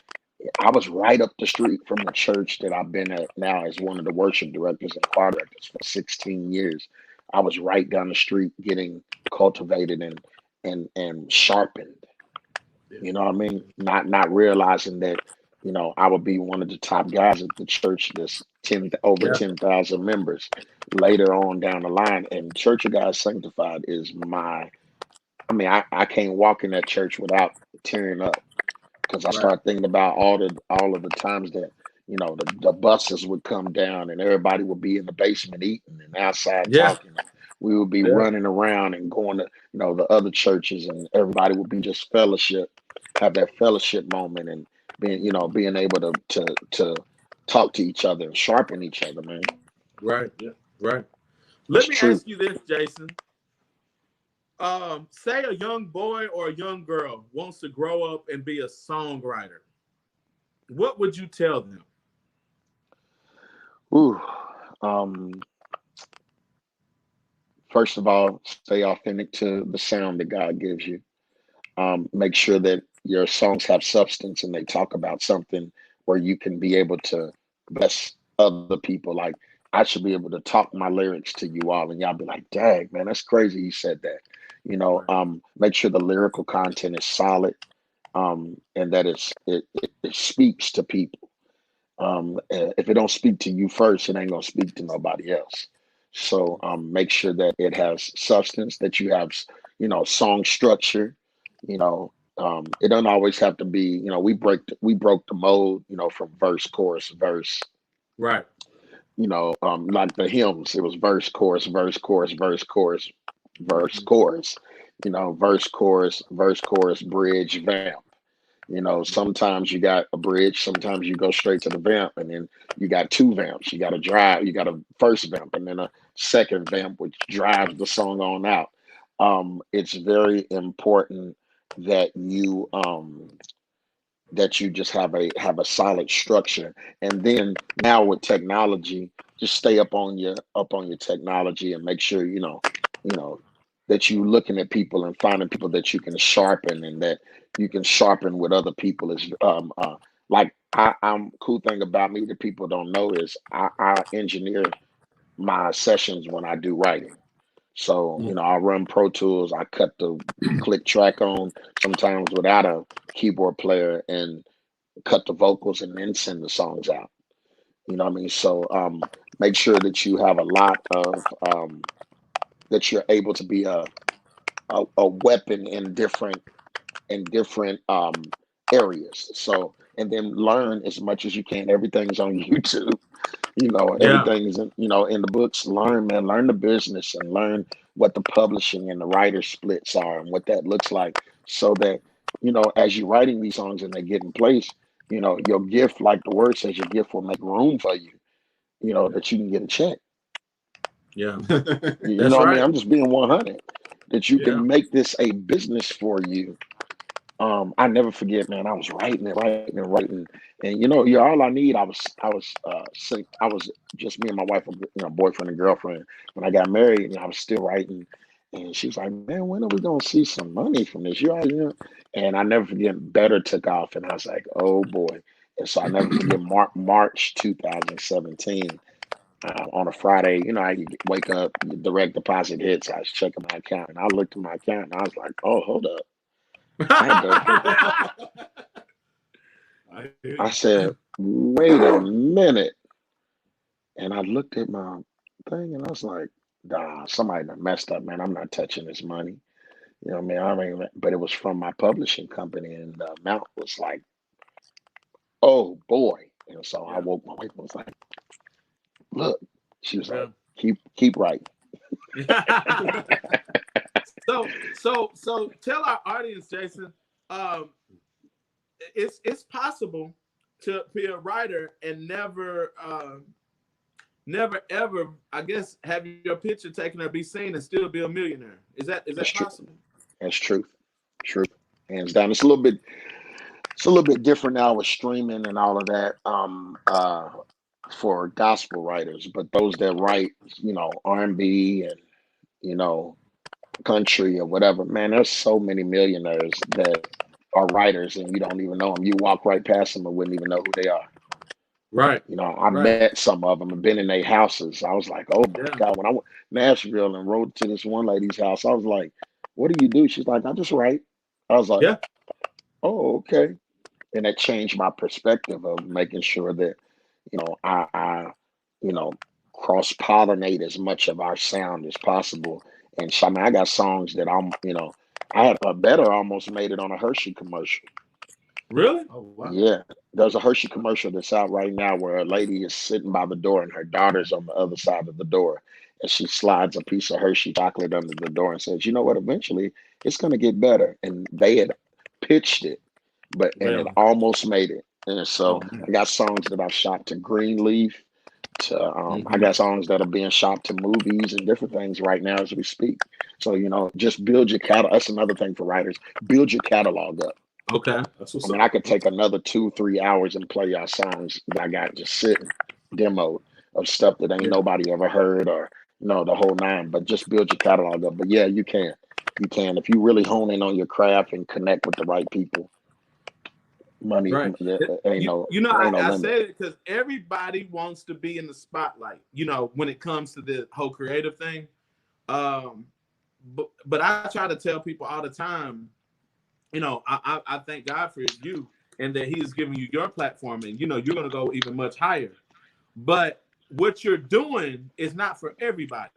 I was right up the street from the church that I've been at now as one of the worship directors and choir directors for 16 years. I was right down the street getting cultivated and sharpened. Yeah. You know what I mean? Not realizing that, I would be one of the top guys at the church that's over yeah, 10,000 members later on down the line. And Church of God Sanctified is I can't walk in that church without tearing up because I right. start thinking about all of the times that the buses would come down and everybody would be in the basement eating and outside Yeah, talking. We would be yeah, running around and going to the other churches, and everybody would be just fellowship, have that fellowship moment, and being able to talk to each other and sharpen each other, man. right, Yeah. right. It's Let me true. ask you this, Jason. Say a young boy or a young girl wants to grow up and be a songwriter. What would you tell them? Ooh. Um, First of all, stay authentic to the sound that God gives you. Make sure that your songs have substance and they talk about something where you can be able to bless other people. Like, I should be able to talk my lyrics to you all, and y'all be like, "Dang, man, that's crazy." You said that. Right, Make sure the lyrical content is solid, and that it speaks to people. If it don't speak to you first, it ain't gonna speak to nobody else. So make sure that it has substance, that you have, song structure. It don't always have to be. We broke the mold, from verse, chorus, verse. right, Like the hymns, it was verse, chorus, verse, chorus, verse, chorus, verse, hmm, chorus. Verse, chorus, bridge, vamp. Sometimes you got a bridge, sometimes you go straight to the vamp, and then you got two vamps. You got a first vamp and then a second vamp, which drives the song on out. It's very important that you just have a solid structure. And then now with technology, just stay up on your technology and make sure you know that you looking at people and finding people that you can sharpen and that you can sharpen with other people. Is like I'm cool thing about me that people don't know is I engineer my sessions when I do writing. So, mm, I run Pro Tools. I cut the click track on sometimes without a keyboard player and cut the vocals and then send the songs out. You know what I mean? So make sure that you have a lot of that you're able to be a weapon in different areas. So, and then learn as much as you can. Everything's on YouTube. You know, Yeah. everything's in, you know, in the books. Learn, man, learn the business and learn what the publishing and the writer splits are and what that looks like, so that, you know, as you're writing these songs and they get in place, you know, your gift, like the word says, your gift will make room for you, you know, that you can get a check. Yeah. You That's know what I mean? right. I'm just being 100, that you Yeah. can make this a business for you. I never forget, man. I was writing and writing and writing, and you know, yeah, all I need, I was just me and my wife, you know, boyfriend and girlfriend when I got married, and I was still writing. And she was like, "Man, when are we gonna see some money from this? You know?" And I never forget, Better took off, and I was like, "Oh boy!" And so I never forget March 2017. On a Friday, you know, I wake up, direct deposit hits. I was checking my account, and I looked at my account, and I was like, "Oh, hold up." I had to I hear I you. said, wait a minute. And I looked at my thing and I was like, nah, somebody done messed up, man. I'm not touching this money. You know what I mean? But it was from my publishing company, and the amount was like, oh boy. And so I Yeah. woke my wife and was like, look. She was Yeah. like, keep writing. So tell our audience, Jason, um, it's possible to be a writer and never ever, I guess, have your picture taken or be seen and still be a millionaire. Is that That's true. possible? That's truth. Truth. Hands down. It's a little bit different now with streaming and all of that. For gospel writers, but those that write, you know, R&B and, you know, country or whatever, man, there's so many millionaires that are writers and you don't even know them. You walk right past them and wouldn't even know who they are. Right. You know, I Right. met some of them and been in their houses. I was like, oh my Yeah. God. When I went to Nashville and rode to this one lady's house, I was like, what do you do? She's like, I just write. I was like, Yeah. oh, okay. And that changed my perspective of making sure that, you know, I you know, cross pollinate as much of our sound as possible. And so, I mean, I got songs that you know, I had a Better almost made it on a Hershey commercial. Really? Oh wow. Yeah, there's a Hershey commercial that's out right now where a lady is sitting by the door and her daughter's on the other side of the door, and she slides a piece of Hershey chocolate under the door and says, "You know what? Eventually, it's going to get better." And they had pitched it, and it Really? almost made it. And Oh so man. I got songs that I've shot to Greenleaf. I Hmm. got songs that are being shot to movies and different things right now as we speak. So, you know, just build your catalog. That's another thing for writers. Build your catalog up. Okay. That's I what's mean, up. I could take another 2, 3 hours and play y'all songs that I got just sitting demoed of stuff that ain't Yeah. nobody ever heard, or, you know, the whole nine. But just build your catalog up. But yeah, you can. You can. If you really hone in on your craft and connect with the right people, money Right. ain't no I limit. said it because everybody wants to be in the spotlight. When it comes to the whole creative thing. Um, but I try to tell people all the time. I thank God for you and that He is giving you your platform, and you're gonna go even much higher. But what you're doing is not for everybody.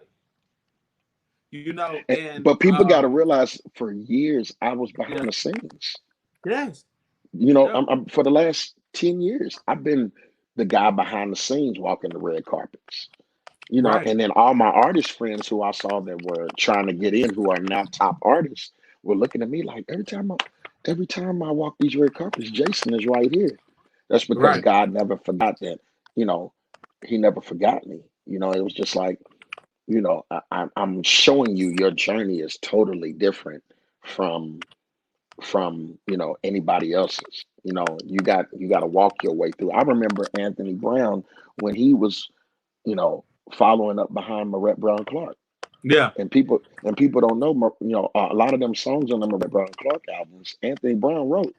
And But people got to realize, for years I was yeah, behind the scenes. yes, You know, yeah, for the last 10 years, I've been the guy behind the scenes walking the red carpets. You know, right, and then all my artist friends who I saw that were trying to get in, who are now top artists, were looking at me like, every time I walk these red carpets, Jason is right here. That's because right, God never forgot that. You know, He never forgot me. You know, it was just like, you know, I'm showing you your journey is totally different from anybody else's. You got to walk your way through. I remember Anthony Brown when he was, following up behind Marette Brown Clark. yeah, And people don't know, a lot of them songs on the Marette Brown Clark albums, Anthony Brown wrote.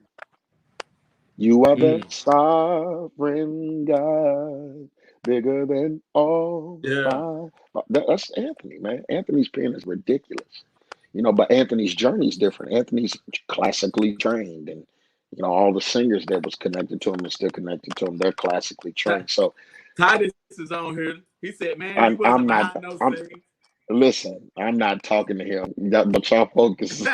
You are the mm, sovereign God, bigger than all yeah, my. That's Anthony, man. Anthony's pen is ridiculous. But Anthony's journey is different. Anthony's classically trained, and all the singers that was connected to him and still connected to him, they're classically that, trained. So Titus is on here. He said, "Man, you I'm wasn't not. behind no I'm singing." listen. I'm not talking to him. Don't y'all focus.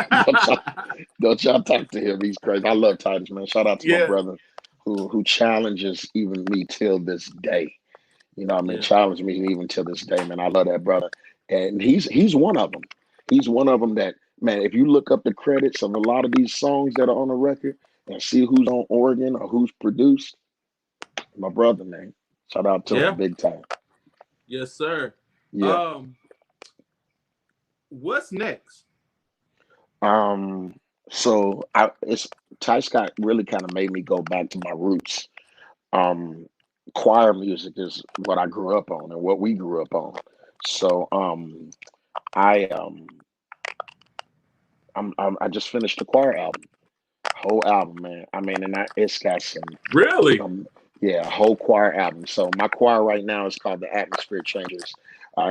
Don't y'all talk to him. He's crazy. I love Titus, man. Shout out to my Yeah, brother who challenges even me till this day. You know what I mean? yeah, Challenge me even till this day, man. I love that brother. And he's one of them. He's one of them that, man, if you look up the credits of a lot of these songs that are on the record and see who's on organ or who's produced, my brother, man. Shout out to him yeah. big time. Yes, sir. Yeah. Um, what's next? Um, so it's Ty Scott really kind of made me go back to my roots. Um, Choir music is what I grew up on and what we grew up on. So I I just finished the choir album, whole album, man. I mean, it's got Really? some yeah, a whole choir album. So my choir right now is called the Atmosphere Changers.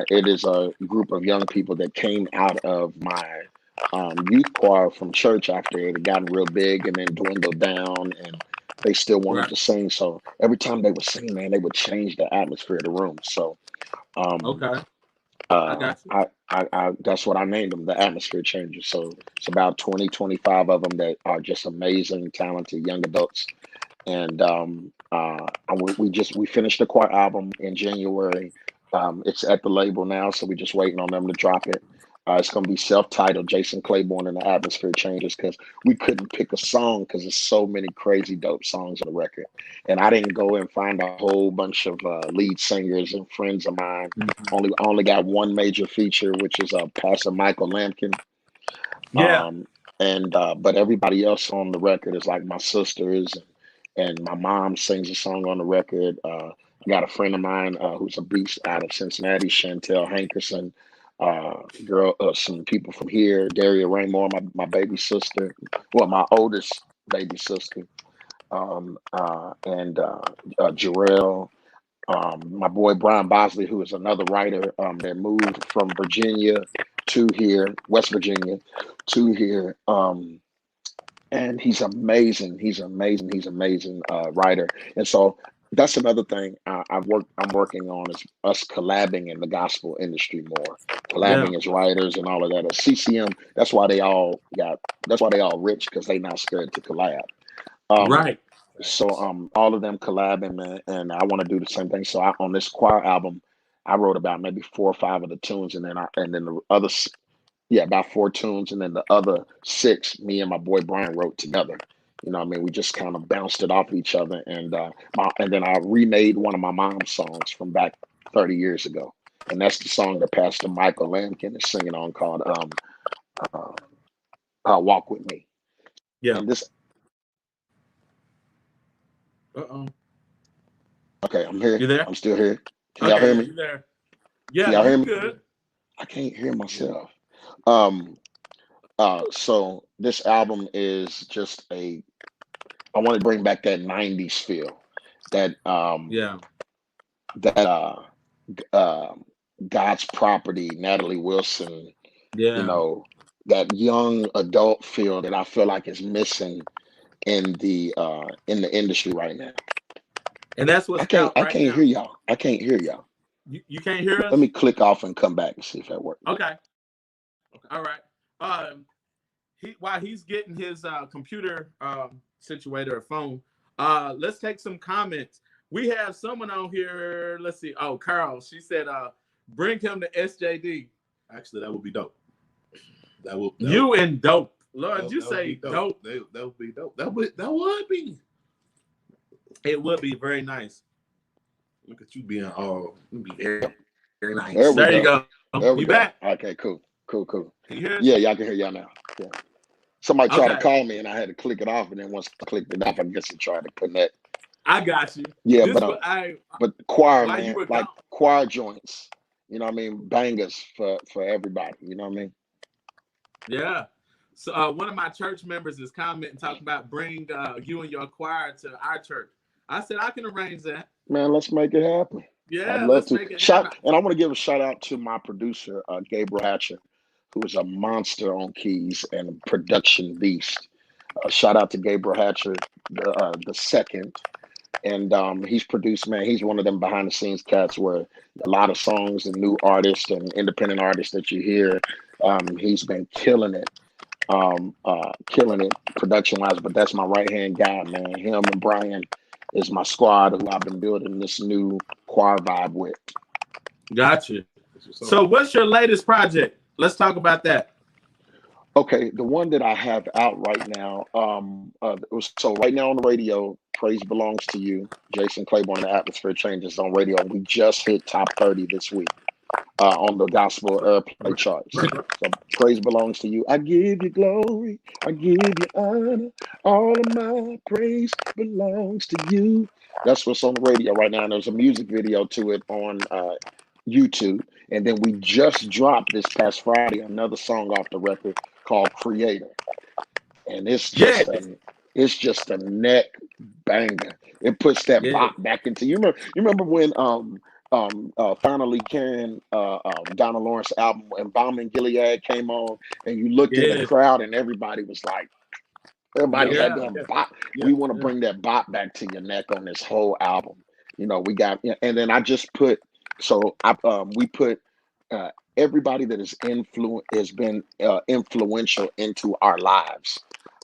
It is a group of young people that came out of my youth choir from church after it had gotten real big and then dwindled down, and they still wanted Right. to sing. So every time they would sing, man, they would change the atmosphere of the room. So um, Okay. I got you. that's what I named them, the Atmosphere Changers. So it's about 20, 25 of them that are just amazing, talented young adults. And we finished the choir album in January. It's at the label now, so we're just waiting on them to drop it. It's going to be self-titled Jason Clayborn and the Atmosphere Changers, because we couldn't pick a song because there's so many crazy dope songs on the record. And I didn't go and find a whole bunch of lead singers and friends of mine. Mhm. Only got one major feature, which is Pastor Michael Lampkin. Yeah. Um, and but everybody else on the record is like my sisters, and my mom sings a song on the record. I got a friend of mine who's a beast out of Cincinnati, Chantel Hankerson. Some people from here, Daria Raymore, my baby sister, well, my oldest baby sister, and Jarrell, my boy Brian Bosley, who is another writer that moved from Virginia to here, West Virginia, to here. And he's amazing. He's amazing. He's amazing writer. And so that's another thing I'm working on is us collabing in the gospel industry more, Yeah. collabing as writers and all of that. At CCM, that's why they all rich, because they not scared to collab. Um, Right. so all of them collabing, man, and I want to do the same thing. So on this choir album, I wrote about maybe 4 or 5 of the tunes, and then the other yeah, about 4 tunes, and then the other 6, me and my boy Brian wrote together. You know what I mean? We just kind of bounced it off each other, and then I remade one of my mom's songs from back 30 years ago, and that's the song that Pastor Michael Lampkin is singing on, called uh, "Walk with Me." Yeah. And this, Uh-oh. okay, I'm here. You there? I'm still here. Can y'all Okay. hear Yeah, me? you there? Can Yeah, y'all you hear me? good? I can't hear Yeah. myself. Um, so this album is just I want to bring back that '90s feel, that Yeah. that uh, God's Property, Natalie Wilson, you Yeah. know, that young adult feel that I feel like is missing in the industry right now. And that's what's out I right can't hear now. y'all. I can't hear y'all. You can't hear Let me us? click off and come back and see if that works. Okay. All right. While he's getting his computer situated or phone, let's take some comments. We have someone on here. Let's see. Oh, Carl. She said, bring him to SJD. Actually, that would be dope. You and dope. Lord, that, you that would be say dope. dope. That would be dope. That would be. It would be very nice. Look at you being all. Be very, very There nice. we There you go. go. There we You go. back? Okay, cool. Can you hear us? Yeah, y'all can hear y'all now. Yeah. Somebody tried to Okay. call me and I had to click it off, and then once I clicked it off, I guess it tried to connect. I got you. Yeah, This was I but choir, while you man, were like gone. choir joints, you know what I mean? Bangers for everybody, you know what I mean? Yeah. So one of my church members is commenting, talking about bring you and your choir to our church. I said I can arrange that. Man, let's make it happen. I'd Yeah, love let's to. make it happen. And I want to give a shout out to my producer, Gabriel Hatcher, who is a monster on keys and a production beast. Shout out to Gabriel Hatcher, the second. and he's produced. Man, he's one of them behind the scenes cats where a lot of songs and new artists and independent artists that you hear, he's been killing it production wise. But that's my right hand guy, man. Him and Brian is my squad who I've been building this new choir vibe with. Gotcha. So what's your latest project? Let's talk about that. Okay, the one that I have out right now, so right now on the radio, Praise Belongs to You, Jason Clayborn, The Atmosphere Changes on radio. We just hit top 30 this week on the gospel airplay charts. So praise belongs to you. I give you glory, I give you honor, all of my praise belongs to you. That's what's on the radio right now. And there's a music video to it on YouTube. And then we just dropped this past Friday another song off the record called Creator. And it's just a neck banger. It puts that bop back into you. Remember when finally Karen Donna Lawrence album and Bomb and Gilead came on, and you looked in the crowd and everybody was like, everybody had that bop. We want to bring that bop back to your neck on this whole album. You know, we got, and then I just put, we put everybody that has been influential into our lives.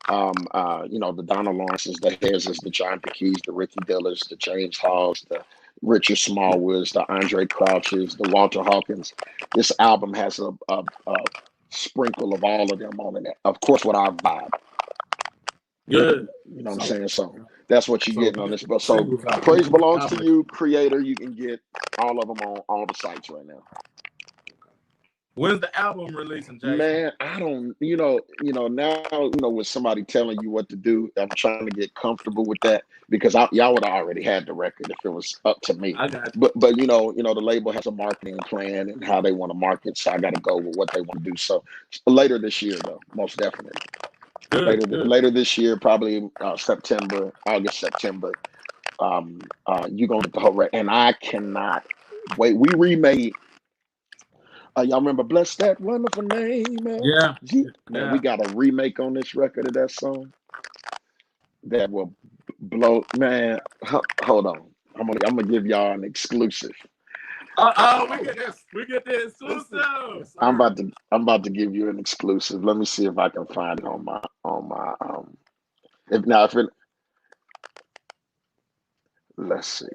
The Donna Lawrences, the Hezes, the John Keys, the Ricky Dillers, the James Halls, the Richard Smallwoods, the Andre Crouches, the Walter Hawkins. This album has a sprinkle of all of them on it. Of course, with our vibe. Good. You know what I'm saying? So that's what you're getting on this. But so praise belongs to you, Creator. You can get all of them on all the sites right now. When's the album releasing, Jason? Man, I don't, now, with somebody telling you what to do, I'm trying to get comfortable with that because y'all would have already had the record if it was up to me. I got you. But the label has a marketing plan and how they want to market, so I got to go with what they want to do. So later this year, though, most definitely. Good. Later this year, probably August, September. You're gonna get the whole record, and I cannot wait. We remade. Y'all remember "Bless That Wonderful Name"? Yeah. Man, we got a remake on this record of that song that will blow. Man, hold on. I'm gonna give y'all an exclusive. We get this exclusive. I'm about to give you an exclusive. Let me see if I can find it on my let's see.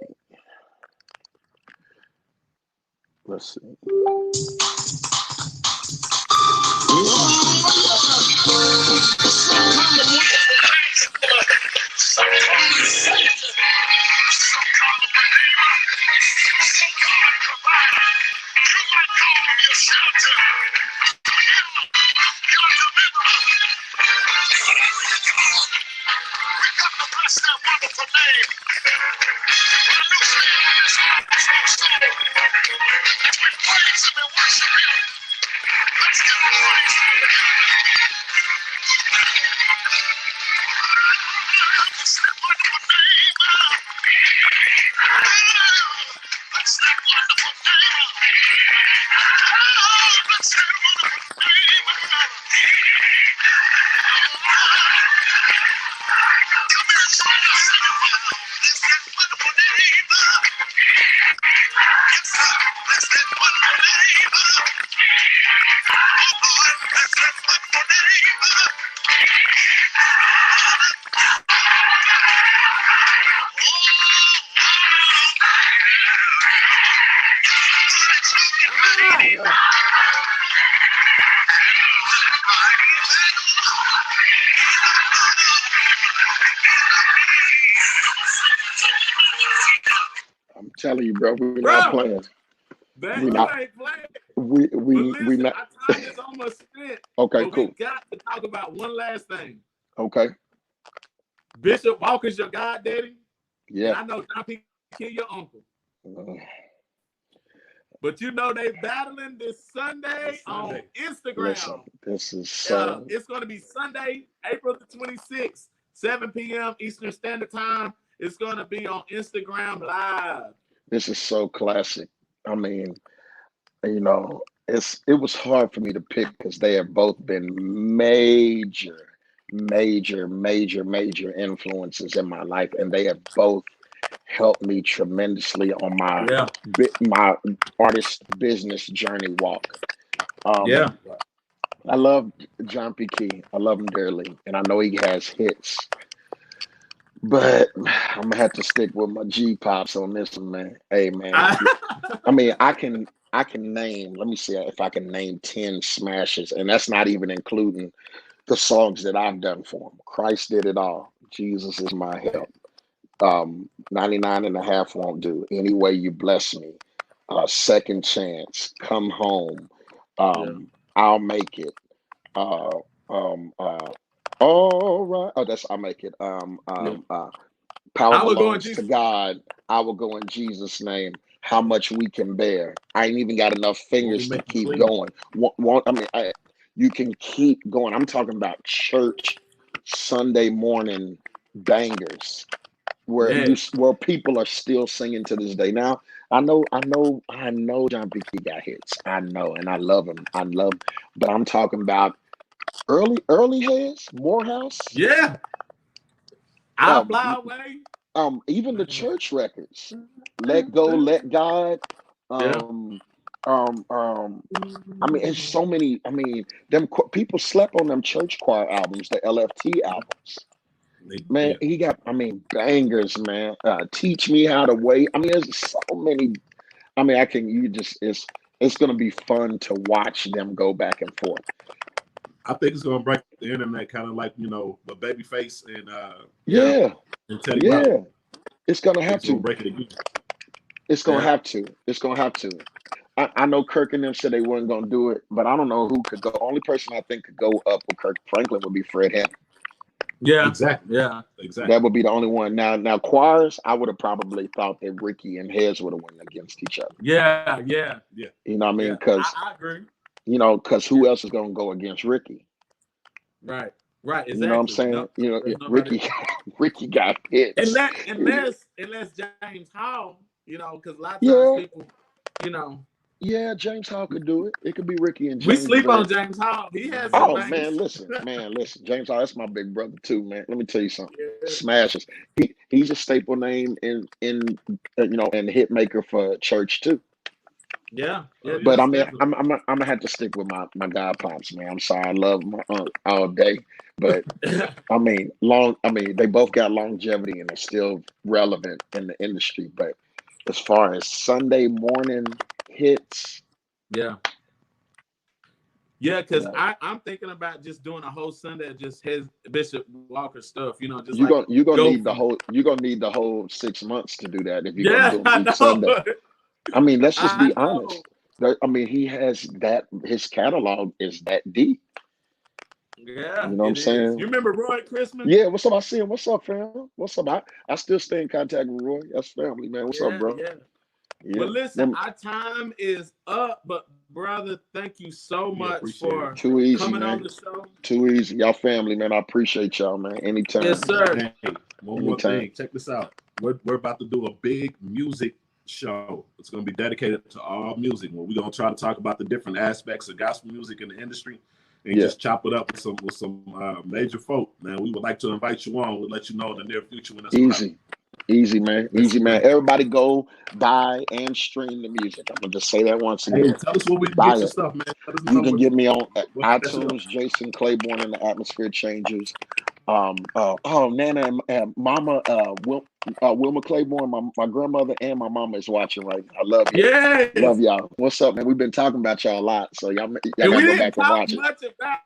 I'm telling you, bro, we're not playing. We're not playing. We not. Our time is almost spent. Okay, cool. We got to talk about one last thing. Okay. Bishop Walker's your goddaddy. Yeah. And I know John P. Kill your uncle. But they battling this Sunday on Instagram. Listen, this is it's going to be Sunday, April the 26th, 7 p.m. Eastern Standard Time. It's going to be on Instagram Live. This is so classic. I mean, it was hard for me to pick because they have both been major influences in my life, and they have both helped me tremendously on Yeah. my artist business journey walk. Yeah. Um, I love John P. Key. I love him dearly, and I know he has hits. But I'm gonna have to stick with my G pops on this one, man. Hey, man. I mean, I can name. Let me see if I can name 10 smashes, and that's not even including the songs that I've done for him. Christ did it all. Jesus is my help. 99 and a half won't do. Any way you bless me. Second chance. Come home. Yeah. I'll make it. Uh, um, uh, all right. Oh, that's I'll make it. Yeah. Power I would go in belongs to Jesus. God. I will go in Jesus' name. How much we can bear. I ain't even got enough Won't he fingers to make it keep clean? going. I mean, you can keep going. I'm talking about church Sunday morning bangers Yeah. where people are still singing to this day. Now, I know John P. Key got hits. I know, and I love him. But I'm talking about early heads, Morehouse. Yeah. I'll Um, fly away. even the church records, Let Go, Let God. Yeah. Um, I mean, it's so many. I mean, people slept on them church choir albums, the LFT albums. Man, Yeah. he got, I mean, bangers, man. Teach Me How to Wait. I mean, there's so many. I mean, it's gonna be fun to watch them go back and forth. I think it's gonna break the internet, kind of like the Babyface Yeah. Yeah, and Teddy Riley. yeah. It's gonna I think have it's gonna to. break it again. It's gonna Yeah. have to. It's gonna have to. I know Kirk and them said they weren't gonna do it, but I don't know who could go. Only person I think could go up with Kirk Franklin would be Fred Hammond. Yeah. Exactly. Yeah. That Exactly. would be the only one. Now choirs, I would have probably thought that Ricky and Hez would have went against each other. Yeah. Yeah. Yeah. You know what I mean? Yeah. Because I agree. who Yeah. else is gonna go against Ricky? Right. Right. You know what I'm Exactly. saying? No, there's nobody. Ricky Ricky got hits. Unless James Hall, because a lot of times Yeah, people, you know, yeah. James Hall could do it. It could be Ricky and we James, sleep but on James Hall. He has some oh bangers. man, listen. James Hall, that's my big brother too, man. Let me tell you something. Yeah. Smashes. He's a staple name and hit maker for church too. Yeah. Oh Yeah. yeah. But I Most mean, definitely. I'm gonna have to stick with my god pops, man. I'm sorry, I love my aunt all day, but I mean, they both got longevity and are still relevant in the industry. But as far as Sunday morning hits, Yeah. Yeah, because yeah, I'm thinking about just doing a whole Sunday of just his Bishop Walker stuff, just you like gonna you gonna go need the from. whole you're gonna need the whole 6 months to do that if you're gonna Yeah, do them I each Sunday. know. I mean, let's just I be know. honest. I mean, he has that his catalog is that deep. You Yeah, know what I'm it is. You saying? remember Roy Christmas? Yeah, what's up? I see him. What's up, fam? What's up? I still stay in contact with Roy. That's family, man. What's up, Yeah, bro? yeah. Yeah. Well, listen, Them our time is up, but brother, thank you so Yeah. much Appreciate it. for too easy, coming on man. the show. Too easy. Y'all family, man. I appreciate y'all, man. Yes, Anytime, man. sir. Hey, one more Anytime. thing. Check this out. We're about to do a big music show. It's going to be dedicated to all music. Where we're going to try to talk about the different aspects of gospel music in the industry, and Yeah. just chop it up with some major folk. Man, we would like to invite you on. We'll let you know in the near future when that's going to happen. Easy. Easy, man. Yes, Easy, man. sir. Everybody go buy and stream the music. I'm gonna just say that once Hey, again. tell us where we can Buy get your it. stuff, man. Let us You know can get me on what's the best way. iTunes, Jason Clayborn and the Atmosphere Changers. Nana and Mama, Wilma Clayborn, my grandmother and my mama is watching right now. I love y'all. Love Yes. y'all. What's up, man? We've been talking about y'all a lot, so y'all And gotta we go didn't back and talk watch it. much about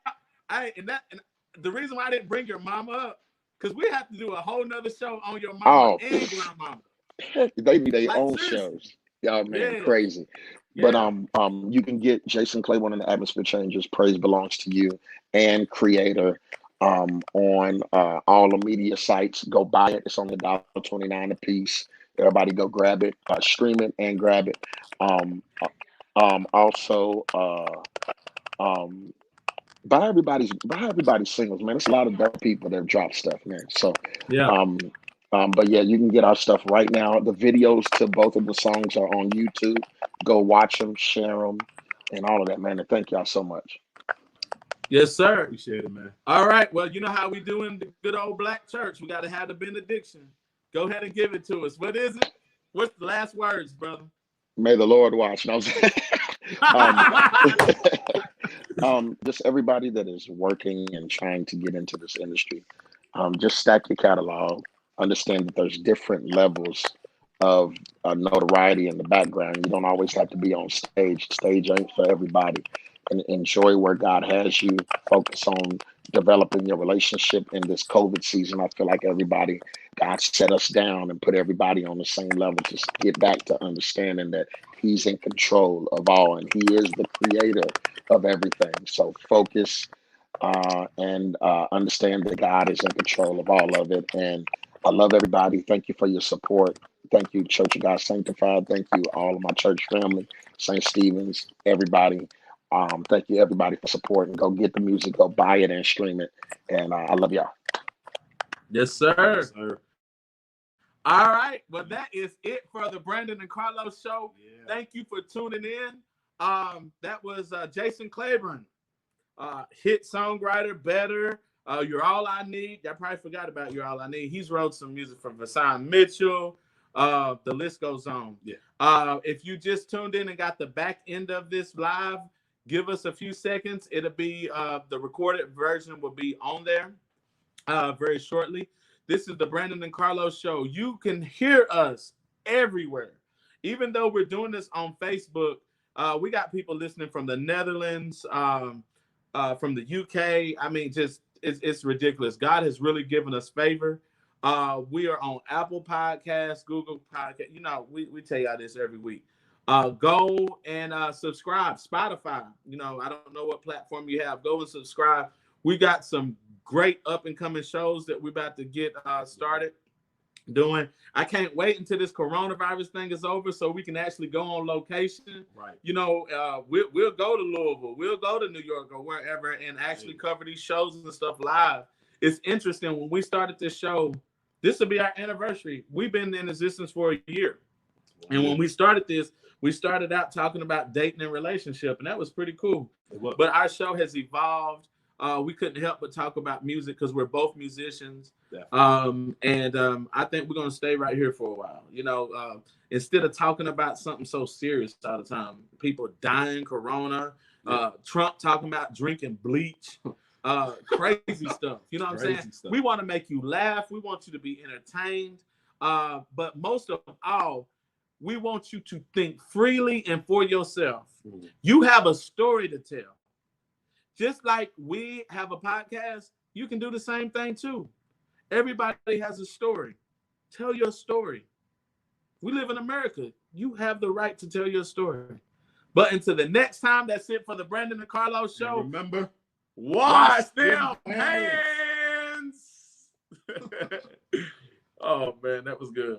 and the reason why I didn't bring your mama up, because we have to do a whole nother show on your mama Oh, and grandmama. heck, they need their Like own seriously. shows. Y'all, man, Yeah. crazy. But Yeah. you can get Jason Clayborn and the Atmosphere Changers. Praise belongs to you and Creator on all the media sites. Go buy it. It's only $1.29 a piece. Everybody go grab it, stream it and grab it. Also, um, buy everybody's singles, man. It's a lot of dope people that have dropped stuff, man. So, Yeah. um, but yeah, you can get our stuff right now. The videos to both of the songs are on YouTube. Go watch them, share them, and all of that, man. And thank y'all so much. Yes, sir. Appreciate it, man. All right. Well, you know how we do in the good old black church. We got to have the benediction. Go ahead and give it to us. What is it? What's the last words, brother? May the Lord watch. No, I'm saying, um, just everybody that is working and trying to get into this industry, just stack your catalog. Understand that there's different levels of notoriety in the background. You don't always have to be on stage. Stage ain't for everybody. And enjoy where God has you. Focus on developing your relationship in this COVID season. I feel like everybody, God set us down and put everybody on the same level. Just get back to understanding that He's in control of all and He is the creator of everything. So focus and understand that God is in control of all of it. And I love everybody. Thank you for your support. Thank you, Church of God Sanctified. Thank you, all of my church family, St. Stephen's, everybody. Thank you, everybody, for supporting. Go get the music, go buy it and stream it. And I love y'all. Yes, sir. Yes, sir. All right. Well, that is it for the Brandon and Carlos show. Yeah. Thank you for tuning in. That was Jason Clayborn, hit songwriter, Better. You're All I Need. I probably forgot about You're All I Need. He's wrote some music for Vassan Mitchell. The list goes on. Yeah. If you just tuned in and got the back end of this live, give us a few seconds. It'll be the recorded version will be on there very shortly. This is the Brandon and Carlos show. You can hear us everywhere. Even though we're doing this on Facebook, we got people listening from the Netherlands, from the UK. I mean, just it's ridiculous. God has really given us favor. We are on Apple Podcasts, Google Podcasts. You know, we tell y'all this every week. Go and subscribe. Spotify. You know, I don't know what platform you have. Go and subscribe. We got some great up and coming shows that we're about to get started doing. I can't wait until this coronavirus thing is over so we can actually go on location. Right. You know, we'll go to Louisville, we'll go to New York or wherever and actually cover these shows and stuff live. It's interesting. When we started this show, this will be our anniversary. We've been in existence for a year. And when we started this, we started out talking about dating and relationship, and that was pretty cool. But our show has evolved. We couldn't help but talk about music because we're both musicians. I think we're going to stay right here for a while. You know, instead of talking about something so serious all the time, people dying, corona, Trump talking about drinking bleach, crazy stuff. You know what I'm saying? Stuff. We want to make you laugh. We want you to be entertained. But most of all, we want you to think freely and for yourself. Mm-hmm. You have a story to tell. Just like we have a podcast, you can do the same thing too. Everybody has a story. Tell your story. We live in America. You have the right to tell your story. But until the next time, that's it for the Brandon and Carlos show. And remember, wash them hands. Oh, man, that was good.